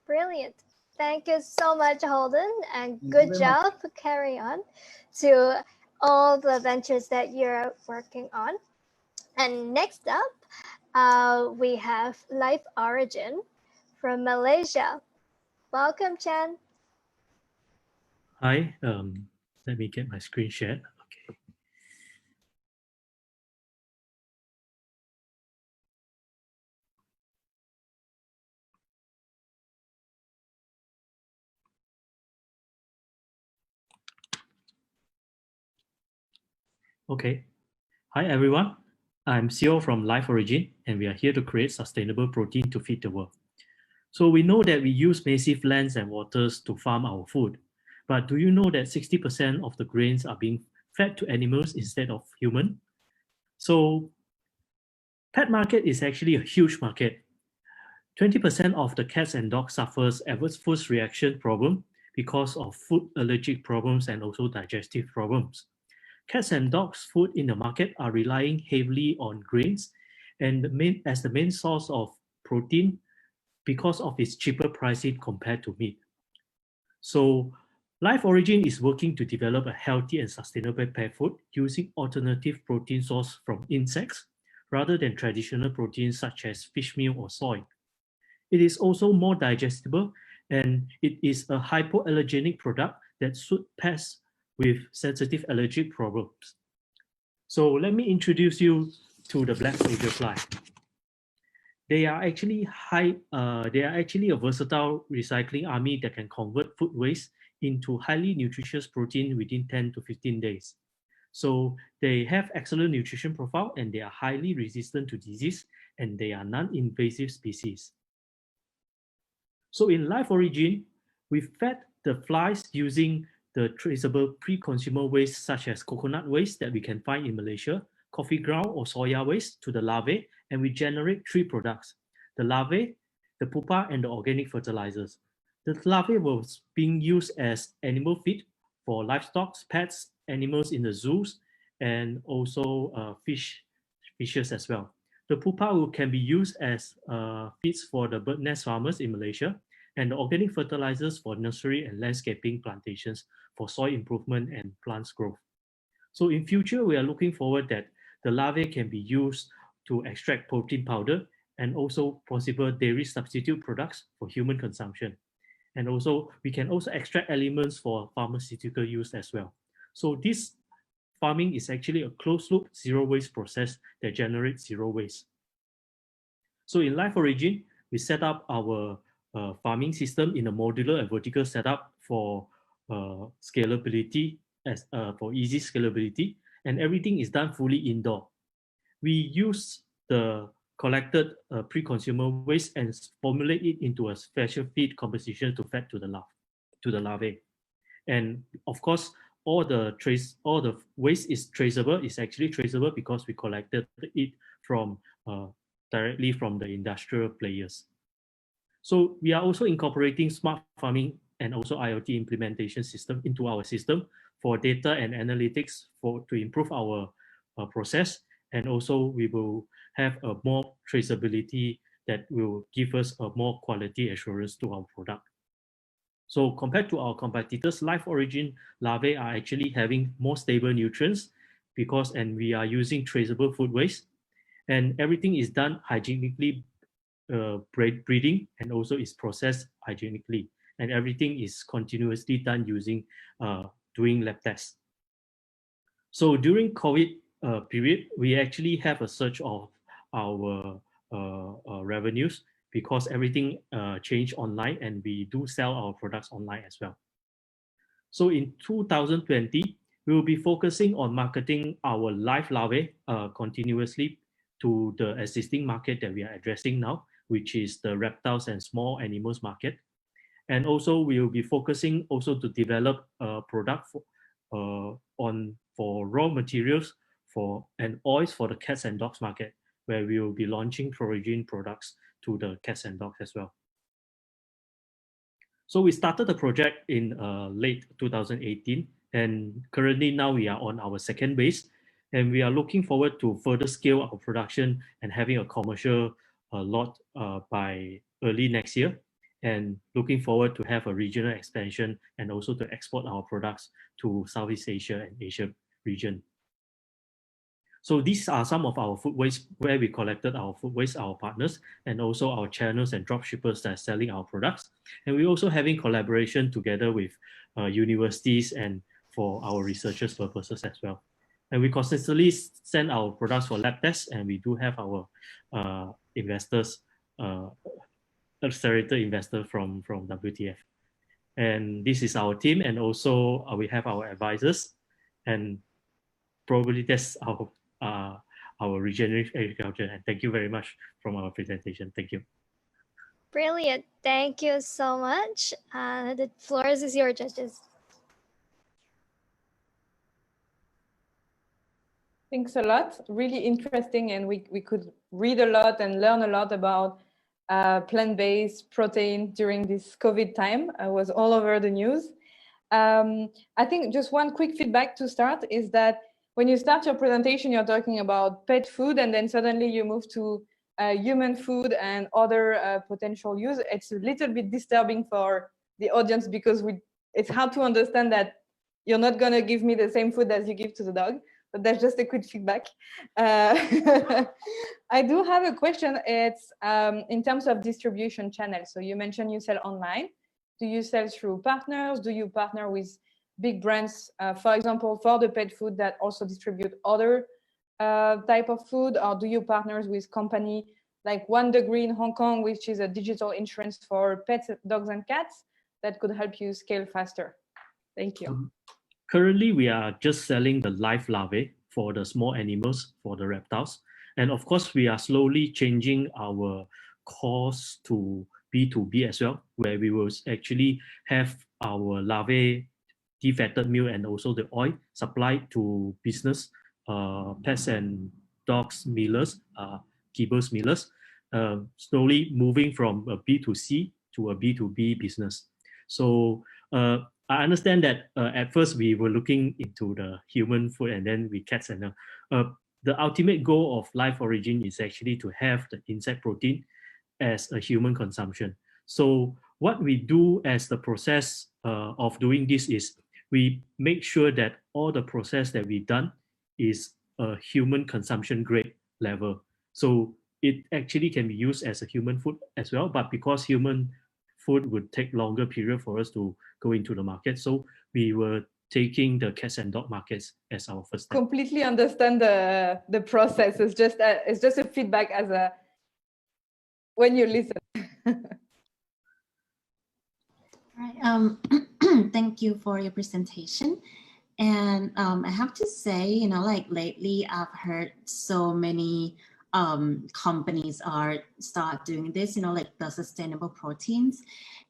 Brilliant. Thank you so much, Holden, and good job. Carry on to all the ventures that you're working on. And next up, we have Life Origin from Malaysia. Welcome, Chan. Hi, let me get my screen shared. Okay. Okay. Hi, everyone. I'm CEO from Life Origin, and we are here to create sustainable protein to feed the world. So we know that we use massive lands and waters to farm our food. But do you know that 60% of the grains are being fed to animals instead of human? So pet market is actually a huge market. 20% of the cats and dogs suffers adverse food reaction problem because of food allergic problems and also digestive problems. Cats and dogs food in the market are relying heavily on grains and as the main source of protein because of its cheaper pricing compared to meat. So Life Origin is working to develop a healthy and sustainable pet food using alternative protein source from insects rather than traditional proteins such as fish meal or soy. It is also more digestible and it is a hypoallergenic product that suits pets with sensitive allergic problems. So let me introduce you to the black soldier fly. They are actually a versatile recycling army that can convert food waste into highly nutritious protein within 10 to 15 days. So they have excellent nutrition profile and they are highly resistant to disease and they are non-invasive species. So in Life Origin, we fed the flies using the traceable pre-consumer waste such as coconut waste that we can find in Malaysia, coffee ground or soya waste to the larvae, and we generate 3 products: the larvae, the pupa, and the organic fertilizers. The larvae was being used as animal feed for livestock, pets, animals in the zoos, and also fishes as well. The pupa can be used as feeds for the bird nest farmers in Malaysia, and the organic fertilizers for nursery and landscaping plantations for soil improvement and plants growth. So in future, we are looking forward that the larvae can be used to extract protein powder and also possible dairy substitute products for human consumption. And also, we can also extract elements for pharmaceutical use as well. So this farming is actually a closed loop zero waste process that generates zero waste. So in Life Origin, we set up our farming system in a modular and vertical setup for scalability, for easy scalability, and everything is done fully indoor. We use the collected pre-consumer waste and formulate it into a special feed composition to feed to the larvae. And of course, all the waste is traceable. It's actually traceable because we collected it from directly from the industrial players. So we are also incorporating smart farming and also IoT implementation system into our system for data and analytics to improve our process. And also we will have a more traceability that will give us a more quality assurance to our product. So compared to our competitors, Life Origin larvae are actually having more stable nutrients and we are using traceable food waste, and everything is done hygienically breeding and also is processed hygienically, and everything is continuously done using doing lab tests. So during COVID period, we actually have a surge of our revenues because everything changed online and we do sell our products online as well. So in 2020, we will be focusing on marketing our live larvae continuously to the existing market that we are addressing now, which is the reptiles and small animals market. And also we will be focusing also to develop a product for raw materials and oils for the cats and dogs market, where we will be launching Origin products to the cats and dogs as well. So we started the project in late 2018, and currently now we are on our second base, and we are looking forward to further scale our production and having a commercial lot by early next year, and looking forward to have a regional expansion and also to export our products to Southeast Asia and Asia region. So these are some of our food waste where we collected our food waste, our partners, and also our channels and drop shippers that are selling our products. And we're also having collaboration together with universities and for our researchers purposes as well. And we consistently send our products for lab tests, and we do have our investors, accelerator investor from WTF. And this is our team, and also we have our advisors. And probably that's our regenerative agriculture. And thank you very much from our presentation. Thank you. Brilliant. Thank you so much. The floor is yours, judges. Thanks a lot. Really interesting, and we could read a lot and learn a lot about plant-based protein during this COVID time. I was all over the news. I think just one quick feedback to start is that when you start your presentation, you're talking about pet food, and then suddenly you move to human food and other potential use. It's a little bit disturbing for the audience because it's hard to understand that you're not going to give me the same food as you give to the dog. But that's just a quick feedback. I do have a question. It's in terms of distribution channels. So you mentioned you sell online. Do you sell through partners? Do you partner with big brands, for example, for the pet food that also distribute other type of food? Or do you partner with company like 1 Degree in Hong Kong, which is a digital insurance for pets, dogs and cats that could help you scale faster? Thank you. Currently, we are just selling the live larvae for the small animals, for the reptiles. And of course, we are slowly changing our course to B2B as well, where we will actually have our larvae defatted meal and also the oil supplied to business, pets and dogs millers, kibbles millers, slowly moving from a B2C to a B2B business. So I understand that at first we were looking into the human food and then we cats and the ultimate goal of Life Origin is actually to have the insect protein as a human consumption. So what we do as the process of doing this is we make sure that all the process that we've done is a human consumption grade level. So it actually can be used as a human food as well, but because human food would take longer period for us to go into the market. So we were taking the cats and dog markets as our first step. Completely understand the process. It's just a feedback as a when you listen. Right. Thank you for your presentation. And I have to say, like lately I've heard so many companies start doing this, like the sustainable proteins,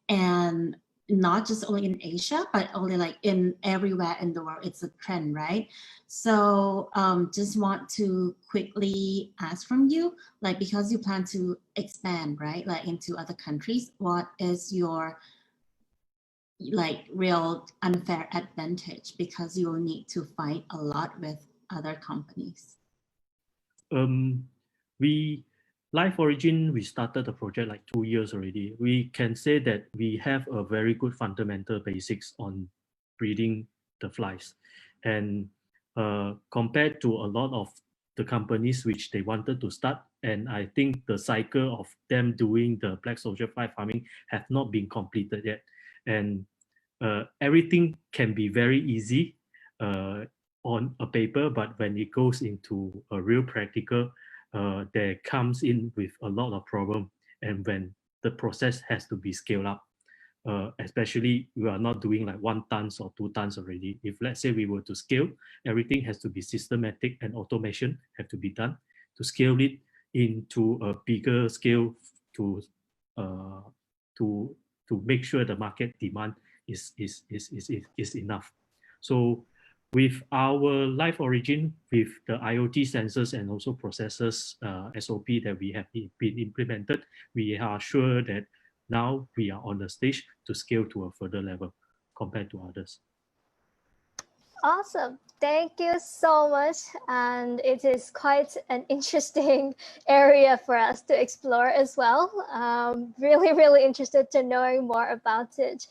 and not just only in Asia, but only like in everywhere in the world. It's a trend, right? So just want to quickly ask from you, like, because you plan to expand, right, like into other countries, what is your like real unfair advantage, because you will need to fight a lot with other companies? Life Origin, we started the project like 2 years already. We can say that we have a very good fundamental basics on breeding the flies. And compared to a lot of the companies which they wanted to start, and I think the cycle of them doing the black soldier fly farming have not been completed yet. And everything can be very easy on a paper, but when it goes into a real practical, there comes in with a lot of problem. And when the process has to be scaled up, especially we are not doing like 1 tons or 2 tons already. If let's say we were to scale, everything has to be systematic and automation have to be done to scale it into a bigger scale to make sure the market demand is enough. So with our Life Origin, with the IoT sensors and also processors SOP that we have been implemented, we are sure that now we are on the stage to scale to a further level compared to others. Awesome. Thank you so much. And it is quite an interesting area for us to explore as well. Really, really interested to knowing more about it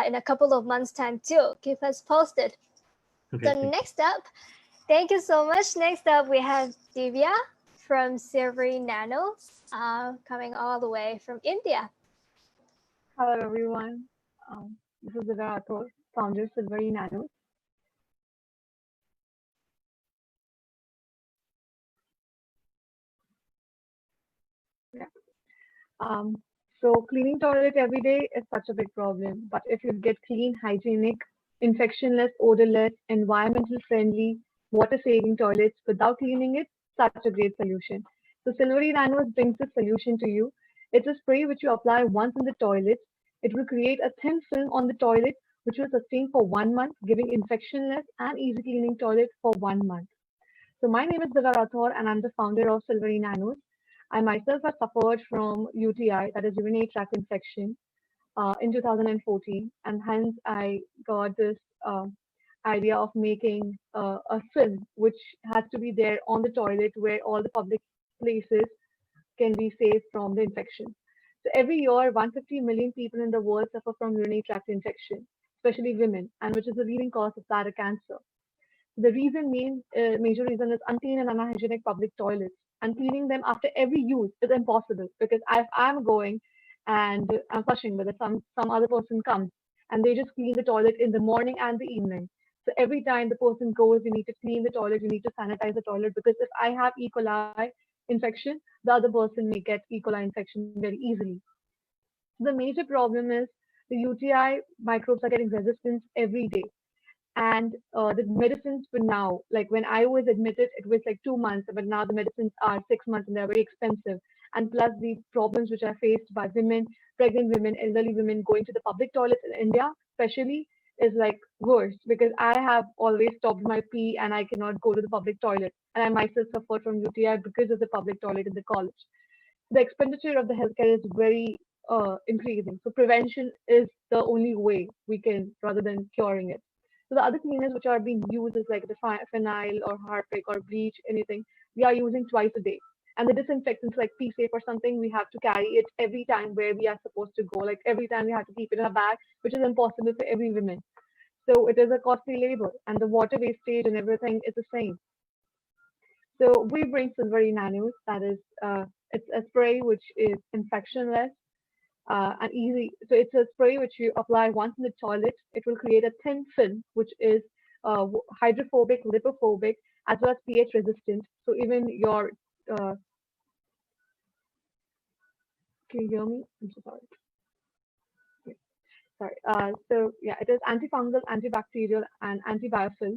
in a couple of months' time too. Keep us posted. Okay, So next up, thank you so much. Next up, we have Divya from SilveryNanos, coming all the way from India. Hello, everyone. This is Divya, founder of SilveryNanos. Yeah. So cleaning toilet every day is such a big problem. But if you get clean, hygienic, infectionless, odorless, environmental friendly water-saving toilets without cleaning it, such a great solution. So SilveryNanos brings this solution to you. It's a spray which you apply once in the toilet. It will create a thin film on the toilet, which will sustain for 1 month, giving infectionless and easy cleaning toilet for 1 month. So my name is Diva, and I'm the founder of SilveryNanos. I myself have suffered from UTI, that is urinary tract infection, in 2014, and hence I got this idea of making a film which has to be there on the toilet where all the public places can be saved from the infection. So every year, 150 million people in the world suffer from urinary tract infection, especially women, and which is the leading cause of bladder cancer. The major reason is unclean and unhygienic public toilets. And cleaning them after every use is impossible because if I'm going and I'm flushing, but some other person comes and they just clean the toilet in the morning and the evening. So every time the person goes, you need to clean the toilet, you need to sanitize the toilet because if I have E. coli infection, the other person may get E. coli infection very easily. The major problem is the UTI microbes are getting resistance every day. And the medicines for now, like when I was admitted, it was like 2 months, but now the medicines are 6 months and they're very expensive. And plus the problems which are faced by women, pregnant women, elderly women going to the public toilets in India, especially, is like worse because I have always stopped my pee and I cannot go to the public toilet. And I myself suffered from UTI because of the public toilet in the college. The expenditure of the healthcare is very increasing. So prevention is the only way we can, rather than curing it. So the other cleaners which are being used is like the phenyl or Harpic or bleach, anything we are using twice a day. And the disinfectants like P-Safe or something, we have to carry it every time where we are supposed to go. Like every time we have to keep it in a bag, which is impossible for every woman. So it is a costly labor and the water wastage and everything is the same. So we bring SilveryNanos, that is, it's a spray which is infectionless and easy. So it's a spray which you apply once in the toilet. It will create a thin film, which is hydrophobic, lipophobic, as well as pH resistant. So even your, can you hear me? I'm so sorry. Sorry. So yeah, it is antifungal, antibacterial, and antibiofilm.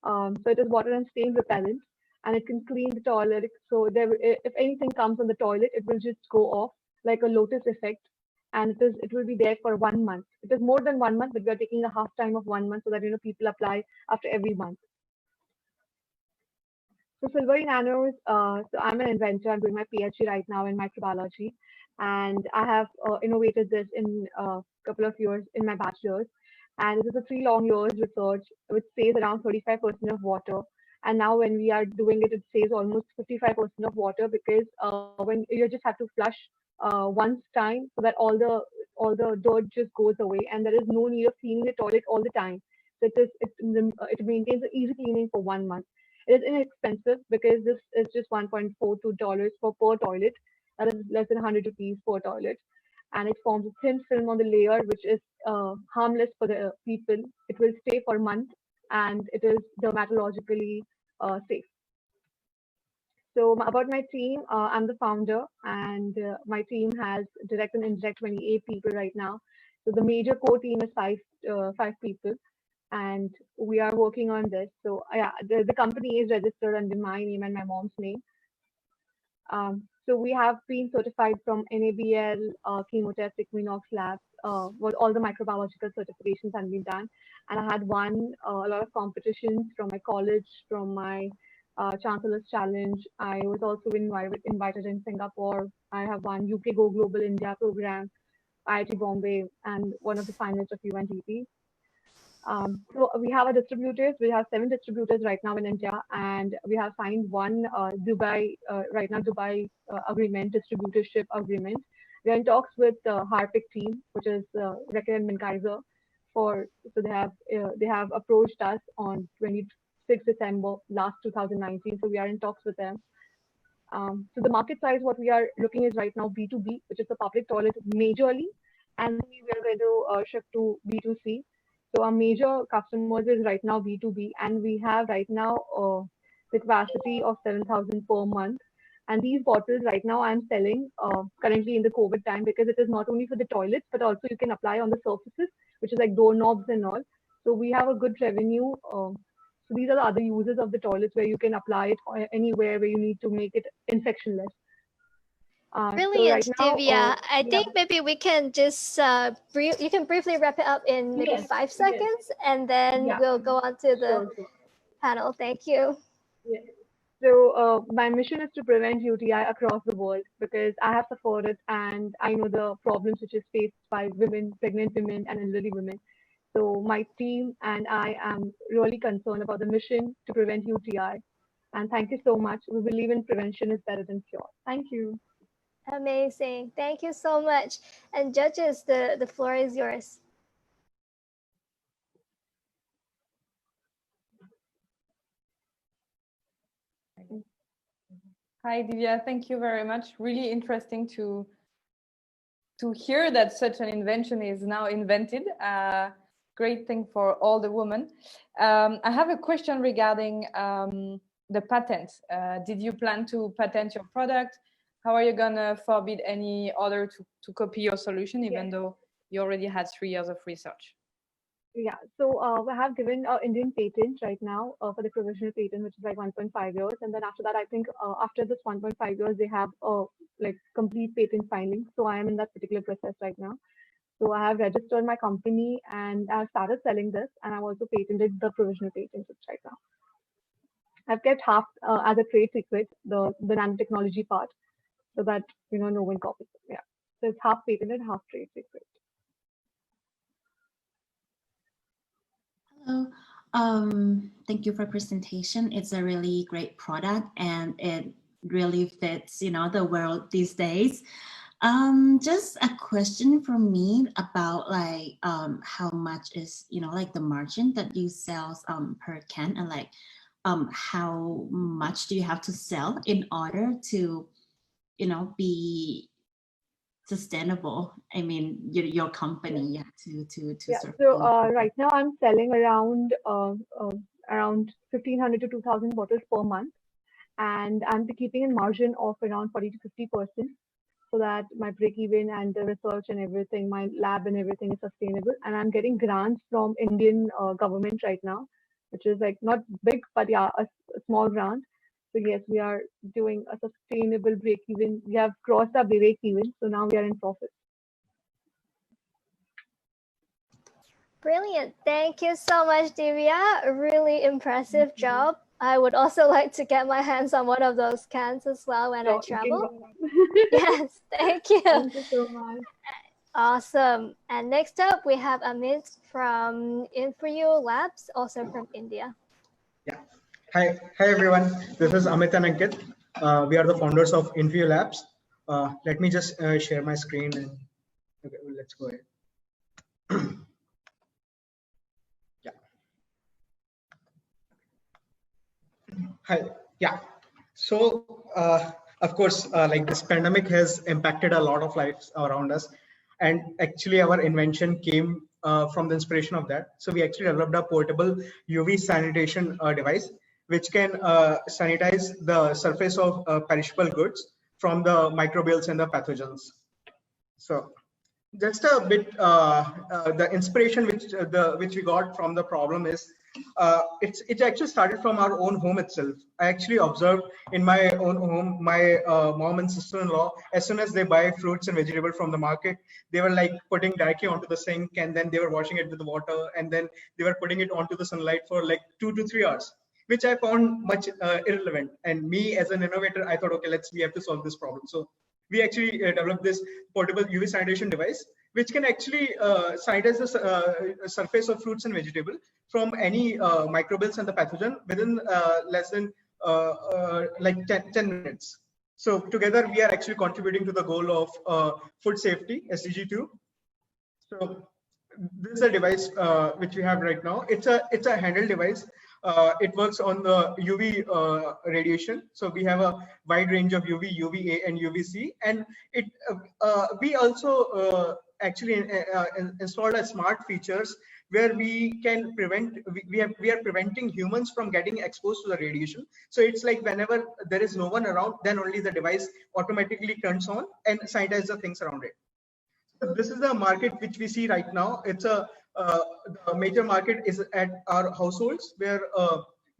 So it is water and stain repellent, and it can clean the toilet. So there, if anything comes on the toilet, it will just go off like a lotus effect, and it will be there for 1 month. It is more than 1 month, but we are taking a half time of 1 month so that people apply after every month. So SilveryNanos, so I'm an inventor. I'm doing my PhD right now in microbiology, and I have innovated this in a couple of years in my bachelor's. And it is a 3 long years research, which saves around 35% of water. And now when we are doing it, it saves almost 55% of water because when you just have to flush once time so that all the dirt just goes away, and there is no need of cleaning the toilet all the time. So it maintains an easy cleaning for 1 month. It is inexpensive because this is just $1.42 per toilet. That is less than 100 rupees per toilet. And it forms a thin film on the layer, which is harmless for the people. It will stay for a month, and it is dermatologically safe. So about my team, I'm the founder, and my team has direct and indirect 28 people right now. So the major core team is five people, and we are working on this. So yeah, the company is registered under my name and my mom's name. So we have been certified from NABL, Chemotest, Equinox Labs, with all the microbiological certifications have been done. And I had won a lot of competitions from my college, from my Chancellor's Challenge. I was also invited in Singapore. I have won UK Go Global India program, IIT Bombay, and one of the finalists of UNDP. So we have our distributors. We have 7 distributors right now in India, and we have signed one Dubai agreement, distributorship agreement. We are in talks with the Harpic team, which is Reckitt and Minkaiser. So they have approached us on 26 December last 2019. So we are in talks with them. So the market size, what we are looking is right now B2B, which is the public toilet majorly, and we are going to shift to B2C. So our major customers is right now B2B, and we have right now the capacity of 7,000 per month. And these bottles right now I'm selling currently in the COVID time, because it is not only for the toilets, but also you can apply on the surfaces, which is like doorknobs and all. So we have a good revenue. So these are the other uses of the toilets where you can apply it anywhere where you need to make it infectionless. Brilliant, so right now, Divya. I think maybe we can just you can briefly wrap it up in maybe 5 seconds, and then we'll go on to the panel. Thank you. So my mission is to prevent UTI across the world because I have suffered it and I know the problems which is faced by women, pregnant women and elderly women. So my team and I am really concerned about the mission to prevent UTI. And thank you so much. We believe in prevention is better than cure. Thank you. Amazing. Thank you so much. And judges, the floor is yours. Hi, Divya. Thank you very much. Really interesting to hear that such an invention is now invented. Great thing for all the women. I have a question regarding the patent. Did you plan to patent your product? How are you gonna forbid any other to copy your solution, even though you already had 3 years of research? Yeah, so we have given Indian patent right now for the provisional patent, which is like 1.5 years. And then after that, I think after this 1.5 years, they have like complete patent filing. So I am in that particular process right now. So I have registered my company and I've started selling this, and I've also patented the provisional patent right now. I've kept half as a trade secret, the nanotechnology part, so that no one copies it. Yeah, so it's half patented, half trade secret. Hello. Thank you for presentation. It's a really great product and it really fits, the world these days. Just a question from me about like how much is like the margin that you sell per can, and like how much do you have to sell in order to be sustainable? I mean, your company, So right now I'm selling around 1,500 to 2,000 bottles per month, and I'm keeping a margin of around 40 to 50%, so that my break even and the research and everything, my lab and everything is sustainable. And I'm getting grants from Indian government right now, which is like not big, but yeah, a small grant. So yes, we are doing a sustainable break even. We have crossed our break even, so now we are in profit. Brilliant. Thank you so much, Divya. A really impressive job. I would also like to get my hands on one of those cans as well when I travel. Yes, thank you. Thank you so much. Awesome. And next up, we have Amit from InfyU Labs, also from India. Yeah. Hi everyone. This is Amit and Ankit. We are the founders of InfyU Labs. Let me just share my screen and okay, well, let's go ahead. Hi. Yeah. So, of course, like this pandemic has impacted a lot of lives around us. And actually our invention came from the inspiration of that. So we actually developed a portable UV sanitation device, which can sanitize the surface of perishable goods from the microbials and the pathogens. So just a bit, the inspiration which we got from the problem is, it actually started from our own home itself. I actually observed in my own home, my mom and sister-in-law, as soon as they buy fruits and vegetables from the market, they were like putting directly onto the sink, and then they were washing it with the water, and then they were putting it onto the sunlight for like 2 to 3 hours, which I found much irrelevant. And me as an innovator, I thought, okay, we have to solve this problem. So we actually developed this portable UV sanitation device, which can actually sanitize the surface of fruits and vegetables from any microbials and the pathogen within less than like 10 minutes. So together we are actually contributing to the goal of food safety, SDG 2. So this is a device which we have right now. It's a handheld device. It works on the UV radiation. So we have a wide range of UV, UVA, and UVC, and it we also actually installed a smart features where we can prevent. We are preventing humans from getting exposed to the radiation. So it's like whenever there is no one around, then only the device automatically turns on and sanitizes the things around it. So this is the market which we see right now. It's the major market is at our households, where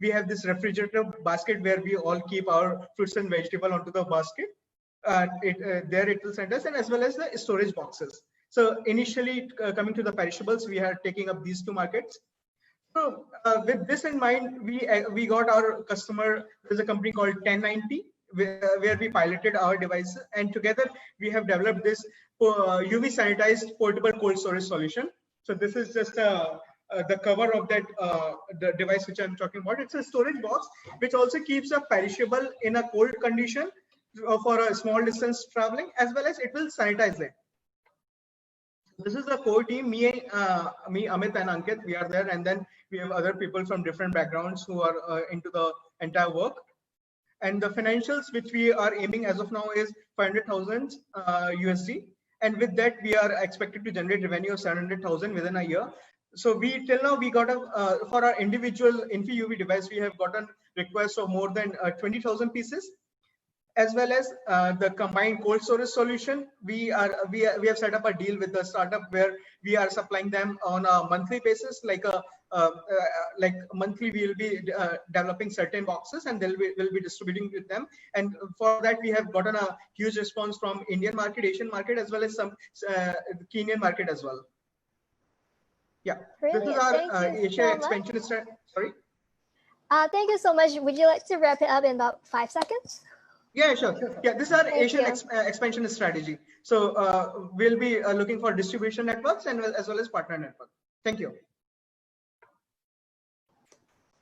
we have this refrigerator basket where we all keep our fruits and vegetable onto the basket. There it will send us, and as well as the storage boxes. So initially coming to the perishables, we are taking up these two markets. So with this in mind, we got our customer. There's a company called 1090 where we piloted our device, and together we have developed this UV sanitized portable cold storage solution. So this is just the cover of that the device which I'm talking about. It's a storage box which also keeps a perishable in a cold condition for a small distance traveling, as well as it will sanitize it. This is the core team, me, Amit and Ankit, we are there, and then we have other people from different backgrounds who are into the entire work. And the financials which we are aiming as of now is 500,000 USD. And with that, we are expected to generate revenue of 700,000 within a year. So we till now we got a for our individual InfyU device, we have gotten requests of more than 20,000 pieces. As well as the combined cold storage solution, we have set up a deal with the startup where we are supplying them on a monthly basis, like monthly we will be developing certain boxes and we'll be distributing with them. And for that we have gotten a huge response from Indian market, Asian market, as well as some Kenyan market as well. Yeah, Brilliant. This is our Asia so expansion strategy. Sorry. Thank you so much. Would you like to wrap it up in about 5 seconds? Yeah, sure. Yeah, this is our Asian expansion strategy. So we'll be looking for distribution networks and as well as partner network. Thank you.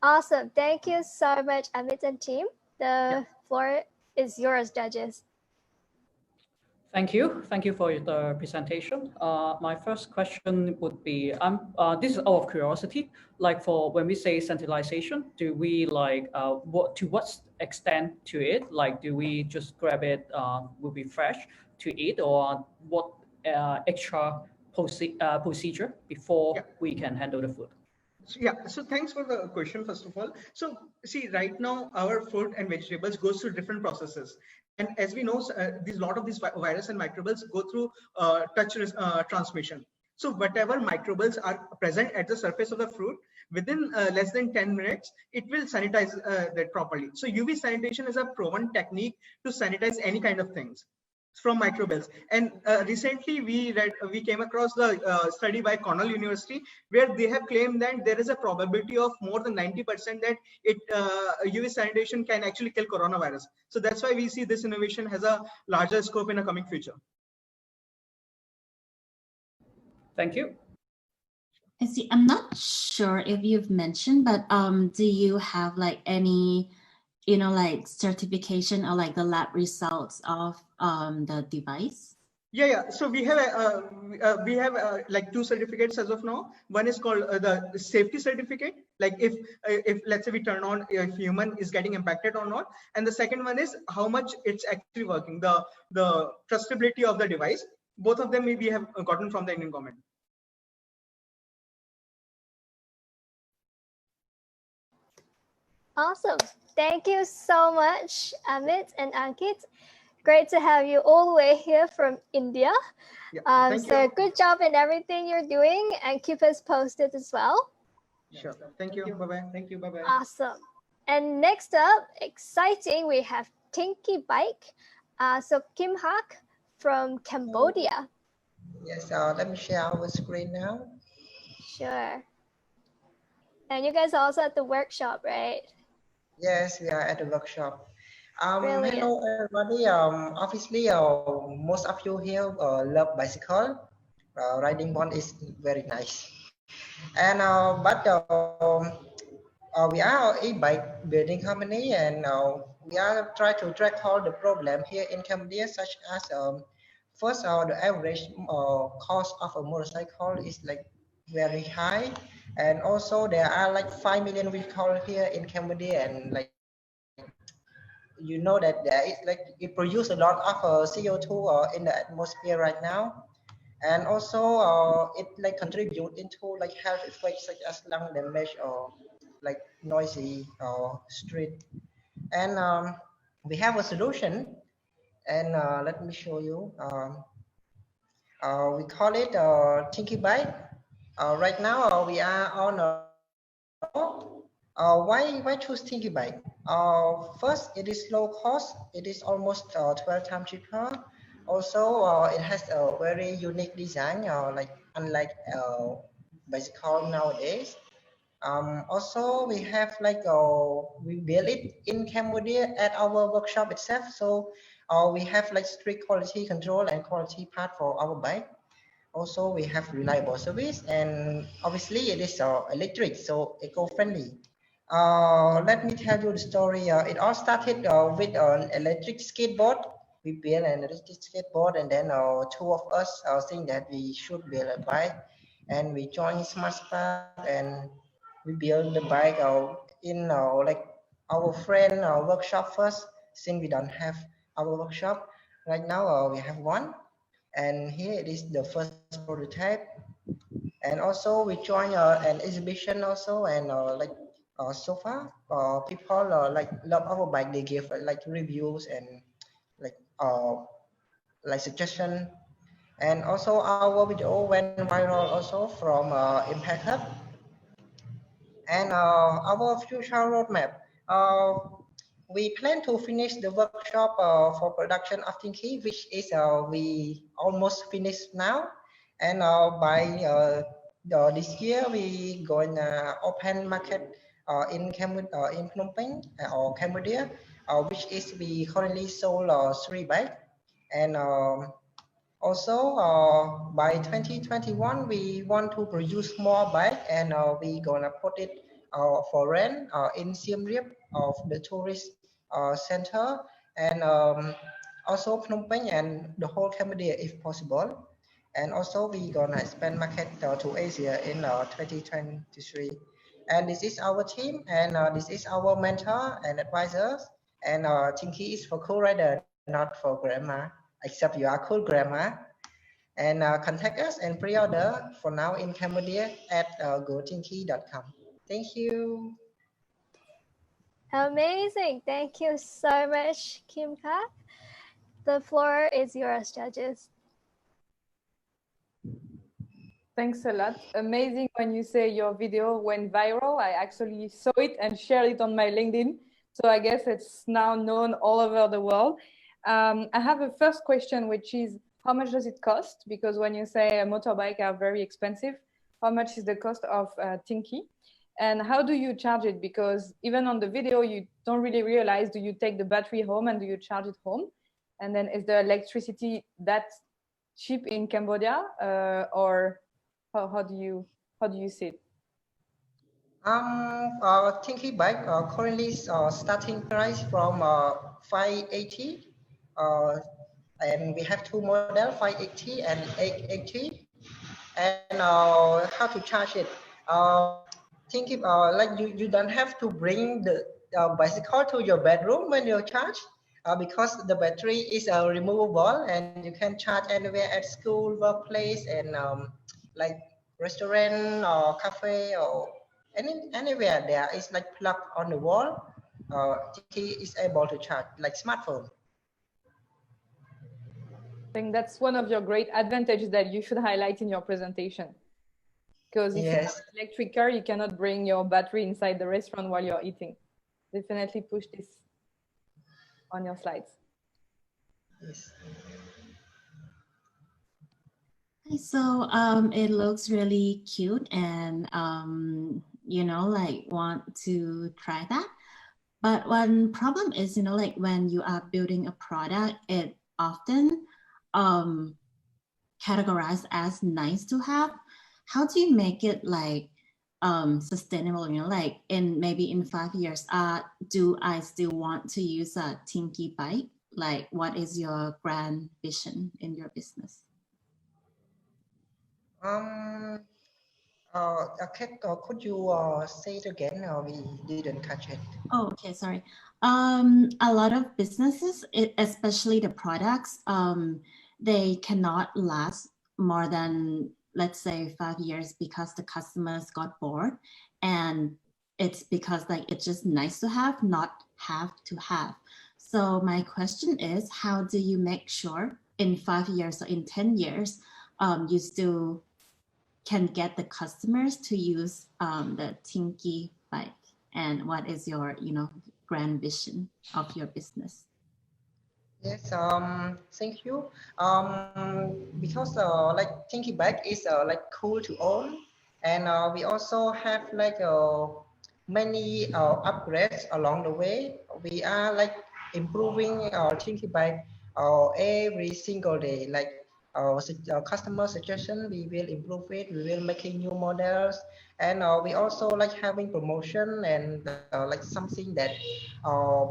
Awesome. Thank you so much, Amit and team. The floor is yours, judges. Thank you. Thank you for the presentation. My first question would be, this is out of curiosity, like for when we say centralization, do we like, to what extent to it? Like, do we just grab it, will be fresh to eat, or what extra procedure before we can handle the food? Yeah, so thanks for the question, first of all. So see, right now our fruit and vegetables goes through different processes. And as we know, a lot of these virus and microbials go through touch transmission. So whatever microbials are present at the surface of the fruit, within less than 10 minutes, it will sanitize that properly. So UV sanitation is a proven technique to sanitize any kind of things from microbials. And recently we came across the study by Cornell University where they have claimed that there is a probability of more than 90% that UV sanitation can actually kill coronavirus. So that's why we see this innovation has a larger scope in a coming future. Thank you. I see. I'm not sure if you've mentioned, but do you have like any, like certification or like the lab results of the device? Yeah. So we have like 2 certificates as of now. One is called the safety certificate, like if let's say we turn on if human is getting impacted or not, and the second one is how much it's actually working, the trustability of the device. Both of them we have gotten from the Indian government. Awesome. Thank you so much, Amit and Ankit. Great to have you all the way here from India. Yeah, so good job in everything you're doing, and keep us posted as well. Sure. Thank you. Bye-bye. Thank you. Bye-bye. Awesome. And next up, exciting, we have Tinky Bike. So Kim Hak from Cambodia. Yes, let me share our screen now. Sure. And you guys are also at the workshop, right? Yes, we are at the workshop. Brilliant. Hello, everybody. Obviously, most of you here love bicycle. Riding one is very nice. And we are a bike building company, and we are trying to tackle the problem here in Cambodia, such as first, the average cost of a motorcycle is like very high, and also there are like 5 million vehicles here in Cambodia, and like that there is like it produces a lot of CO2 in the atmosphere right now, and also it like contribute into like health effects such as lung damage or like noisy street. And we have a solution, and let me show you. We call it Tinky Bike. Right now we are on a Why choose Tinky bike? First, it is low cost. It is almost 12 times cheaper. Also, it has a very unique design, like unlike bicycle nowadays. Also, we have like we build it in Cambodia at our workshop itself. So we have like strict quality control and quality part for our bike. Also, we have reliable service, and obviously it is electric, so eco-friendly. Let me tell you the story. It all started with an electric skateboard. We built an electric skateboard, and then two of us think that we should build a bike, and we joined Smart Spark, and we build the bike in like our friend workshop first, since we don't have our workshop. Right now we have one, and here it is the first prototype. And also we join an exhibition also, and so far people like love our bike. They give like reviews and like suggestion. And also our video went viral also from Impact Hub. And our future roadmap, we plan to finish the workshop for production of Tinky, which is we almost finished now. And by this year, we going to open market in Phnom Penh or Cambodia, which is we currently sold 3 bikes. And also, by 2021, we want to produce more bike, and we gonna put it for rent in Siem Reap of the tourist center, and also Phnom Penh and the whole Cambodia if possible. And also we gonna expand market to Asia in 2023. And this is our team, and this is our mentor and advisors. And Tinky is for cool rider, not for grandma, except you are cool grandma. And contact us and pre-order for now in Cambodia at gotinky.com. Thank you. Amazing. Thank you so much, Kim Ka. The floor is yours, judges. Thanks a lot. Amazing when you say your video went viral. I actually saw it and shared it on my LinkedIn. So I guess it's now known all over the world. I have a first question, which is, how much does it cost? Because when you say a motorbike are very expensive, how much is the cost of Tinky? And how do you charge it? Because even on the video, you don't really realize, do you take the battery home and do you charge it home? And then is the electricity that cheap in Cambodia, or how do you see it? Tinky bike currently starting price from 580, and we have 2 models, 580 and 880. And how to charge it? Tinky, like you don't have to bring the bicycle to your bedroom when you charge, because the battery is removable, and you can charge anywhere at school, workplace, and like restaurant or cafe or anywhere there is like plug on the wall. Tinky is able to charge like smartphone. I think that's one of your great advantages that you should highlight in your presentation. Because if you have an electric car, you cannot bring your battery inside the restaurant while you're eating. Definitely push this on your slides. Yes. So it looks really cute, and you know, like want to try that. But one problem is, you know, like when you are building a product, it often categorized as nice to have. How do you make it like sustainable? You know, like maybe in 5 years, do I still want to use a Tinky bike? Like, what is your grand vision in your business? Okay, could you say it again? We didn't catch it. Oh, okay, sorry. A lot of businesses, especially the products, they cannot last more than, let's say, 5 years because the customers got bored, and it's because like it's just nice to have, not have to have. So my question is, how do you make sure in 5 years or in 10 years, you still can get the customers to use the Tinky bike? and what is your, grand vision of your business? Yes, thank you. Because like Tinky bag is like cool to own, and we also have like many upgrades along the way. We are like improving our Tinky bag every single day. Like customer suggestion, we will improve it. We will making new models, and we also like having promotion and like something that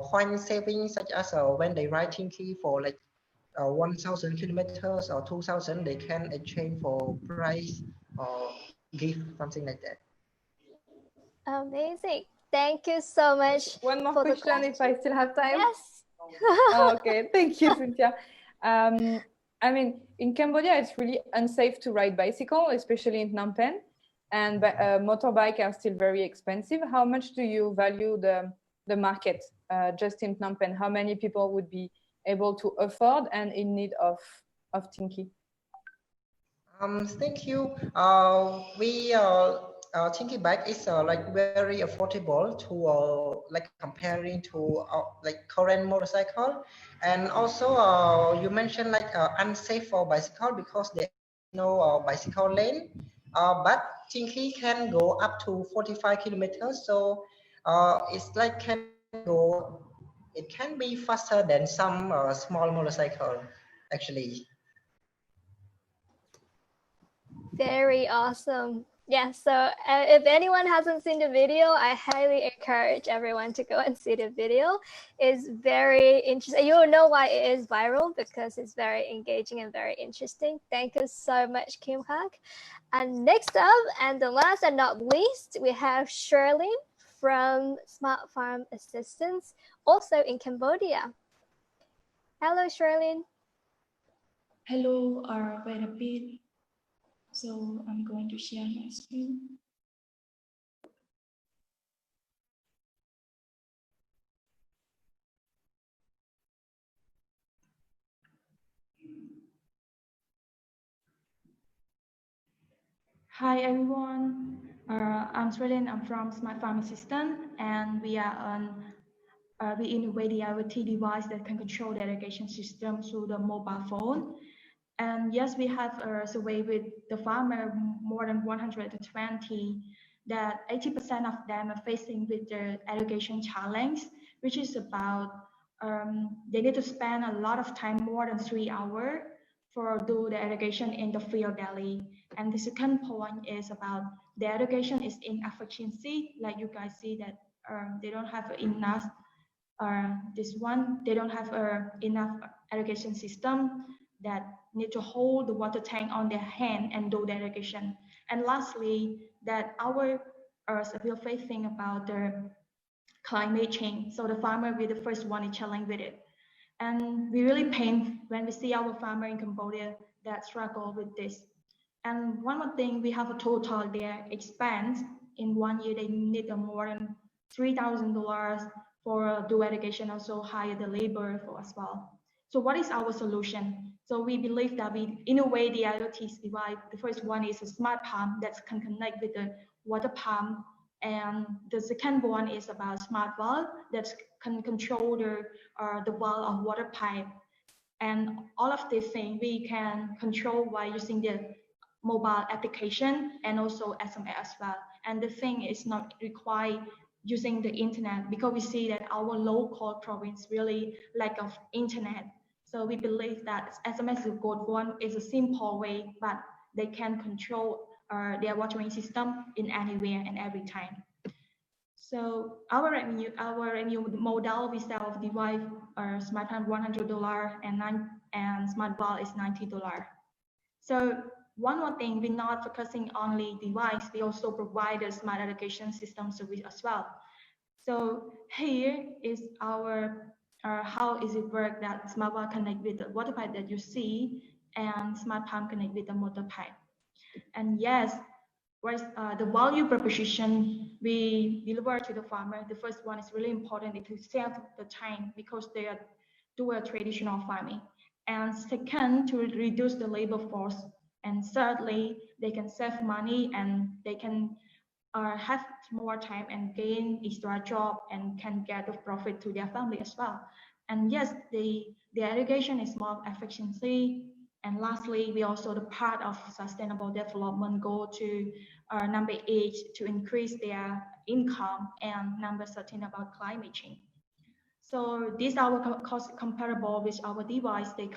point saving, such as when they ride Tinky for like 1,000 kilometers or 2,000, they can exchange for price or gift, something like that. Amazing. Thank you so much. One more for question, if I still have time. Yes. Okay, thank you, Cynthia. I mean, in Cambodia, it's really unsafe to ride bicycle, especially in Phnom Penh, and motorbike are still very expensive. How much do you value the market just in Phnom Penh? How many people would be able to afford and in need of Tinky? Thank you. We Tinky bike is like very affordable to like comparing to like current motorcycle, and also you mentioned like unsafe for bicycle because there is no bicycle lane. But Tinky can go up to 45 kilometers, so it's like it can be faster than some small motorcycle actually. Very awesome. Yeah, so if anyone hasn't seen the video, I highly encourage everyone to go and see the video. It's very interesting. You'll know why it is viral, because it's very engaging and very interesting. Thank you so much, Kim Hak. And next up, and the last and not least, we have Shirley from Smart Farm Assistance, also in Cambodia. Hello, Shirley. Hello, wait a bit. So I'm going to share my screen. Hi everyone, I'm Sweden. I'm from Smart Farm Assistant, and we innovate the IoT device that can control the irrigation system through the mobile phone. And yes, we have a survey with the farmer, more than 120, that 80% of them are facing with the irrigation challenge, which is about they need to spend a lot of time, more than 3 hours, for do the irrigation in the field daily. And the second point is about the irrigation is inefficiency. Like you guys see that they don't have enough. They don't have enough irrigation system that need to hold the water tank on their hand and do the irrigation. And lastly, that our Earth will facing about the climate change. So the farmer will be the first one in challenge with it. And we really pain when we see our farmer in Cambodia that struggle with this. And one more thing, we have a total their expense in 1 year. They need more than $3,000 for do irrigation, also hire the labor for as well. So what is our solution? So we believe that we innovate the IoT device. The first one is a smart pump that can connect with the water pump. And the second one is about smart valve that can control the valve of water pipe. And all of these things we can control by using the mobile application and also SMS as well. And the thing is not required using the internet, because we see that our local province really lack of internet. So we believe that SMS is a good one. Is a simple way, but they can control their watering system in anywhere and every time. So our revenue model, we sell device smart pump $100 and smart ball is $90. So one more thing, we're not focusing only device, we also provide a smart irrigation system service as well. So here is our how is it work that smart ball connect with the water pipe that you see, and smart pump connect with the motor pipe. And yes, the value proposition we deliver to the farmer, the first one is really important to save the time because they are do a traditional farming. And second, to reduce the labor force. And thirdly, they can save money and they can have more time and gain extra job and can get the profit to their family as well. And yes, the education is more efficiency. And lastly, we also the part of sustainable development goal to number 8 to increase their income, and number 13 about climate change. So these are our cost comparable with our device. They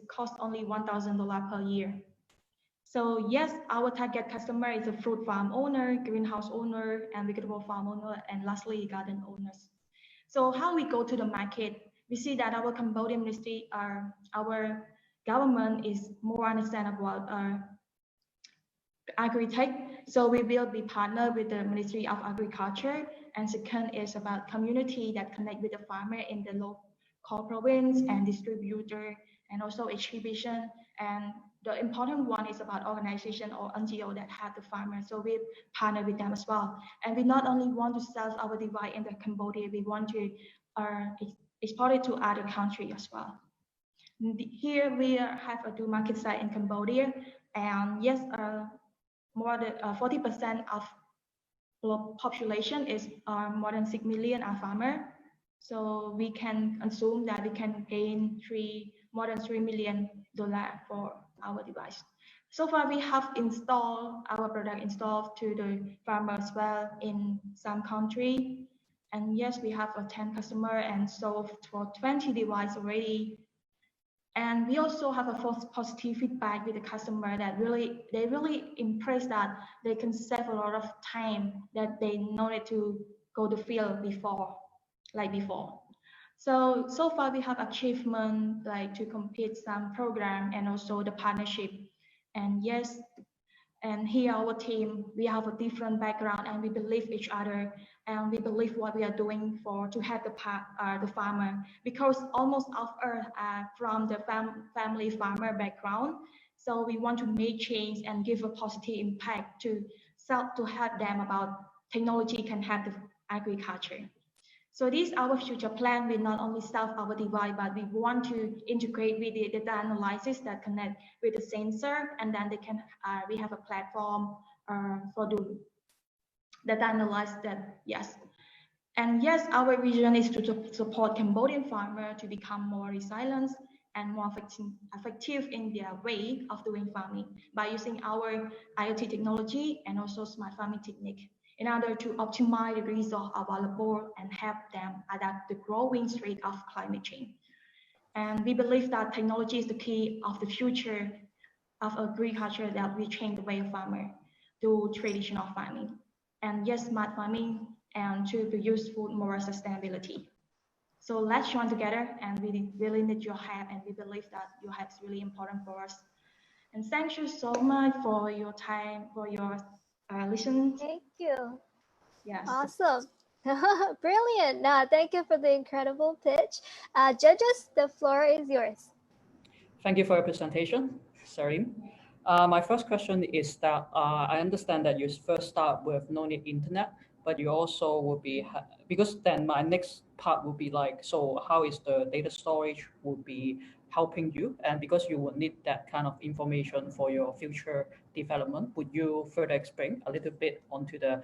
cost only $1,000 per year. So yes, our target customer is a fruit farm owner, greenhouse owner, and vegetable farm owner, and lastly, garden owners. So how we go to the market, we see that our Cambodian ministry, our government is more understand about agri-tech. So we will be partnered with the Ministry of Agriculture. And second is about community that connect with the farmer in the local province and distributor and also exhibition. And the important one is about organization or NGO that have the farmers. So we partner with them as well. And we not only want to sell our device in the Cambodia, we want to export it to other countries as well. Here we have a 2 market site in Cambodia, and yes, more than 40% of global population is more than 6 million are farmer. So we can assume that we can gain more than $3 million for our device. So far, we have installed our product installed to the farmer as well in some country. And yes, we have a 10 customer and sold for 20 devices already. And we also have a positive feedback with the customer that they really impressed that they can save a lot of time that they needed to go to field before. So far we have achievement like to complete some program and also the partnership. And yes, and here our team, we have a different background and we believe each other and we believe what we are doing to help the farmer, because almost of us are from the family farmer background. So we want to make change and give a positive impact to help them about technology can help the agriculture. So this is our future plan. We not only sell our device, but we want to integrate with the data analysis that connect with the sensor, and then they can. We have a platform for the data analysis that yes, and yes, our vision is to support Cambodian farmers to become more resilient and more effective in their way of doing farming by using our IoT technology and also smart farming technique, in order to optimize the resource available and help them adapt the growing rate of climate change. And we believe that technology is the key of the future of agriculture that will change the way of farmer to traditional farming. And yes, smart farming and to produce food more sustainability. So let's join together, and we really need your help, and we believe that your help is really important for us. And thank you so much for your time, for your listen. Thank you. Yes. Awesome. Brilliant. Thank you for the incredible pitch. Judges, the floor is yours. Thank you for your presentation, Sarim. My first question is that I understand that you first start with no need internet, but you also will be, because then my next part will be like, so how is the data storage would be helping you? And because you would need that kind of information for your future development, would you further explain a little bit onto the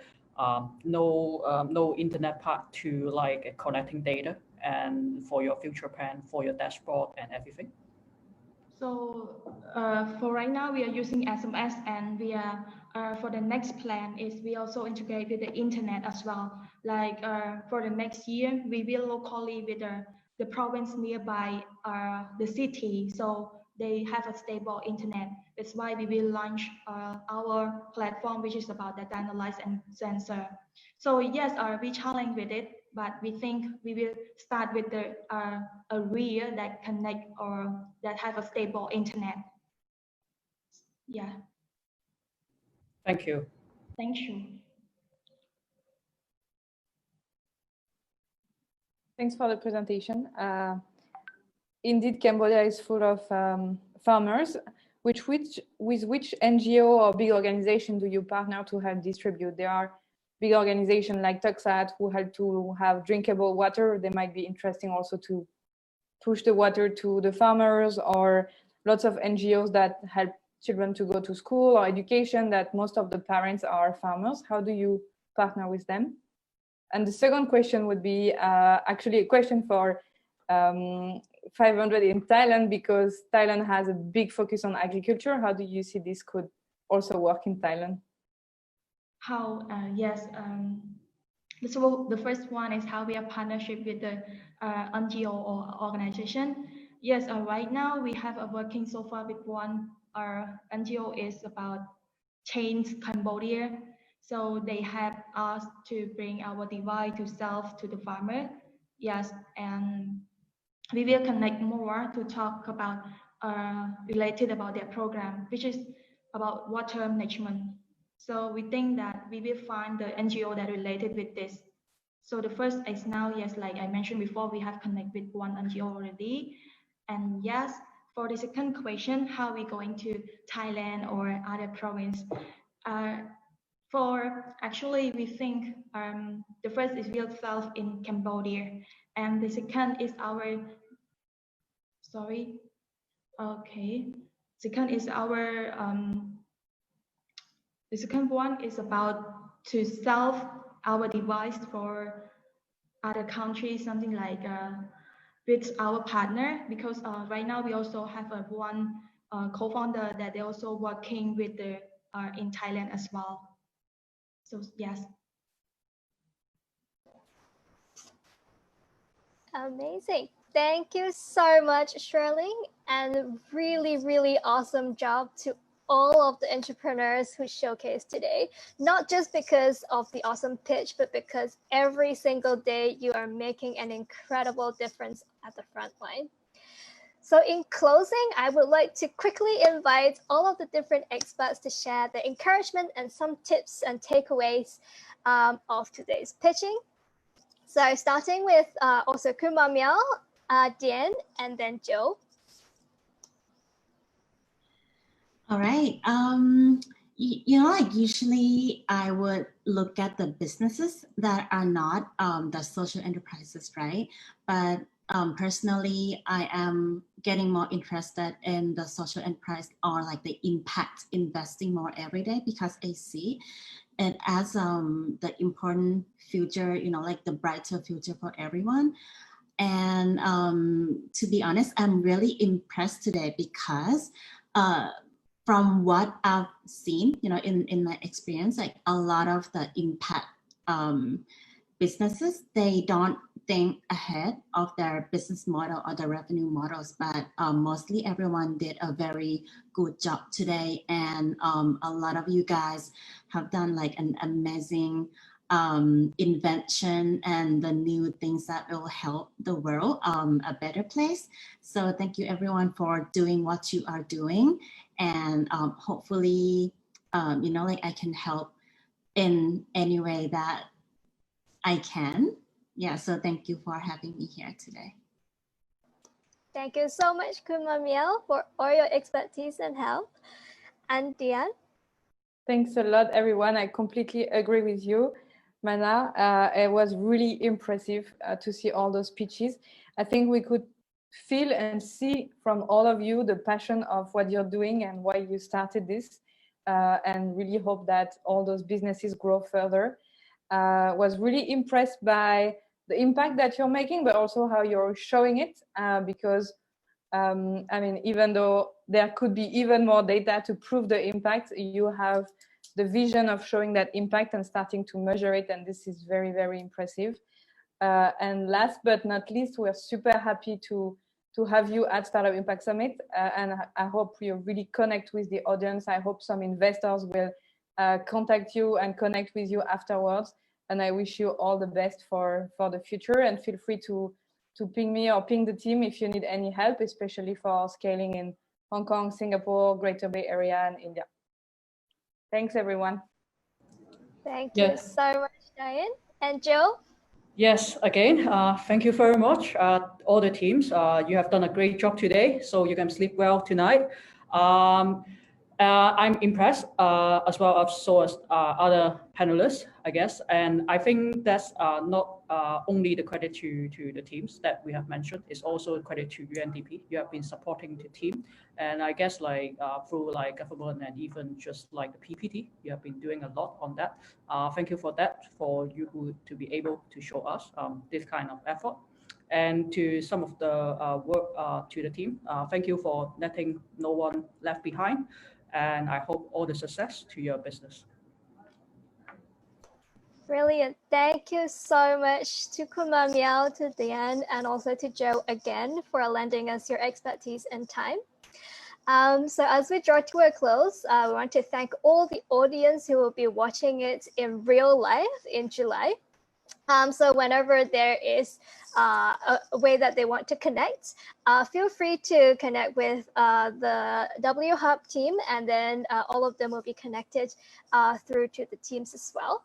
no internet part to like collecting data and for your future plan, for your dashboard and everything? So for right now, we are using SMS, and we are for the next plan is we also integrate with the internet as well. Like for the next year, we will locally with the province nearby the city, so they have a stable internet. That's why we will launch our platform, which is about data analysis and sensor. So yes, we challenge with it, but we think we will start with the area that connect or that have a stable internet. Yeah. Thank you. Thank you. Thanks for the presentation. Indeed, Cambodia is full of farmers. With which NGO or big organization do you partner to help distribute? There are big organizations like TukTuks who help to have drinkable water. They might be interesting also to push the water to the farmers, or lots of NGOs that help children to go to school or education, that most of the parents are farmers. How do you partner with them. And the second question would be actually a question for 500 in Thailand, because Thailand has a big focus on agriculture. How do you see this could also work in Thailand? How, yes. So the first one is how we are partnership with the NGO or organization. Yes, right now we have a working so far with one NGO is about change Cambodia. So they have asked to bring our device to sell to the farmer. Yes, and we will connect more to talk about related about their program, which is about water management. So we think that we will find the NGO that related with this. So the first is now, yes, like I mentioned before, we have connected with one NGO already. And yes, for the second question, how we going to Thailand or other province? For actually, we think the first is real self in Cambodia, and the second is our, sorry, okay. Second is our, the second one is about to sell our device for other countries, something like with our partner, because right now we also have one co-founder that they also working with the in Thailand as well. So yes. Amazing. Thank you so much, Shirley, and really awesome job to all of the entrepreneurs who showcased today, not just because of the awesome pitch, but because every single day you are making an incredible difference at the front line. So in closing, I would like to quickly invite all of the different experts to share the encouragement and some tips and takeaways of today's pitching. So starting with also Mameaw, Diane, and then Joe. All right. You know, like usually I would look at the businesses that are not the social enterprises, right? But personally, I am getting more interested in the social enterprise or like the impact investing more every day, because I see it as the important future, you know, like the brighter future for everyone. And to be honest, I'm really impressed today because from what I've seen, you know, in my experience, like a lot of the impact businesses, they don't think ahead of their business model or the revenue models, but mostly everyone did a very good job today. And a lot of you guys have done like an amazing invention and the new things that will help the world a better place. So thank you everyone for doing what you are doing. And hopefully, you know, like I can help in any way that I can. Yeah, so thank you for having me here today. Thank you so much, Mameaw, for all your expertise and help. And Diane? Thanks a lot, everyone. I completely agree with you, Mana. It was really impressive to see all those pitches. I think we could feel and see from all of you the passion of what you're doing and why you started this, and really hope that all those businesses grow further. Was really impressed by the impact that you're making, but also how you're showing it, because I mean, even though there could be even more data to prove the impact, you have the vision of showing that impact and starting to measure it, and this is very impressive. And last but not least, we're super happy to have you at Startup Impact Summit, and I hope you really connect with the audience. I hope some investors will contact you and connect with you afterwards. And I wish you all the best for the future, and feel free to ping me or ping the team if you need any help, especially for scaling in Hong Kong, Singapore, Greater Bay Area, and India. Thanks, everyone. Thank you so much, Diane. And Joe? Yes, again, thank you very much, all the teams. You have done a great job today, so you can sleep well tonight. I'm impressed as well as so as other panelists, I guess. And I think that's not only the credit to the teams that we have mentioned. It's also credit to UNDP. You have been supporting the team, and I guess like through like government and even just like the PPT, you have been doing a lot on that. Thank you for that, for you to be able to show us this kind of effort. And to some of the work to the team, thank you for letting no one left behind. And I hope all the success to your business. Brilliant. Thank you so much to Mameaw, to Diane, and also to Joe again for lending us your expertise and time. So as we draw to a close, we want to thank all the audience who will be watching it in real life in July. So whenever there is a way that they want to connect, feel free to connect with the WHub team, and then all of them will be connected through to the teams as well.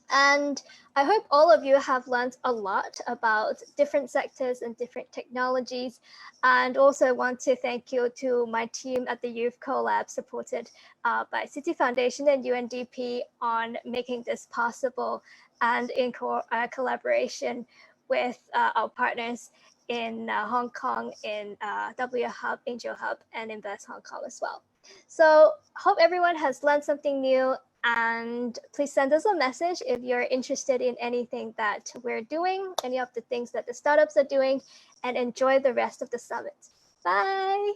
And I hope all of you have learned a lot about different sectors and different technologies. And also want to thank you to my team at the Youth Collab, supported by City Foundation and UNDP, on making this possible, and in collaboration with our partners in Hong Kong, in WHub, AngelHub, and Invest Hong Kong as well. So hope everyone has learned something new, and please send us a message if you're interested in anything that we're doing, any of the things that the startups are doing, and enjoy the rest of the summit. Bye.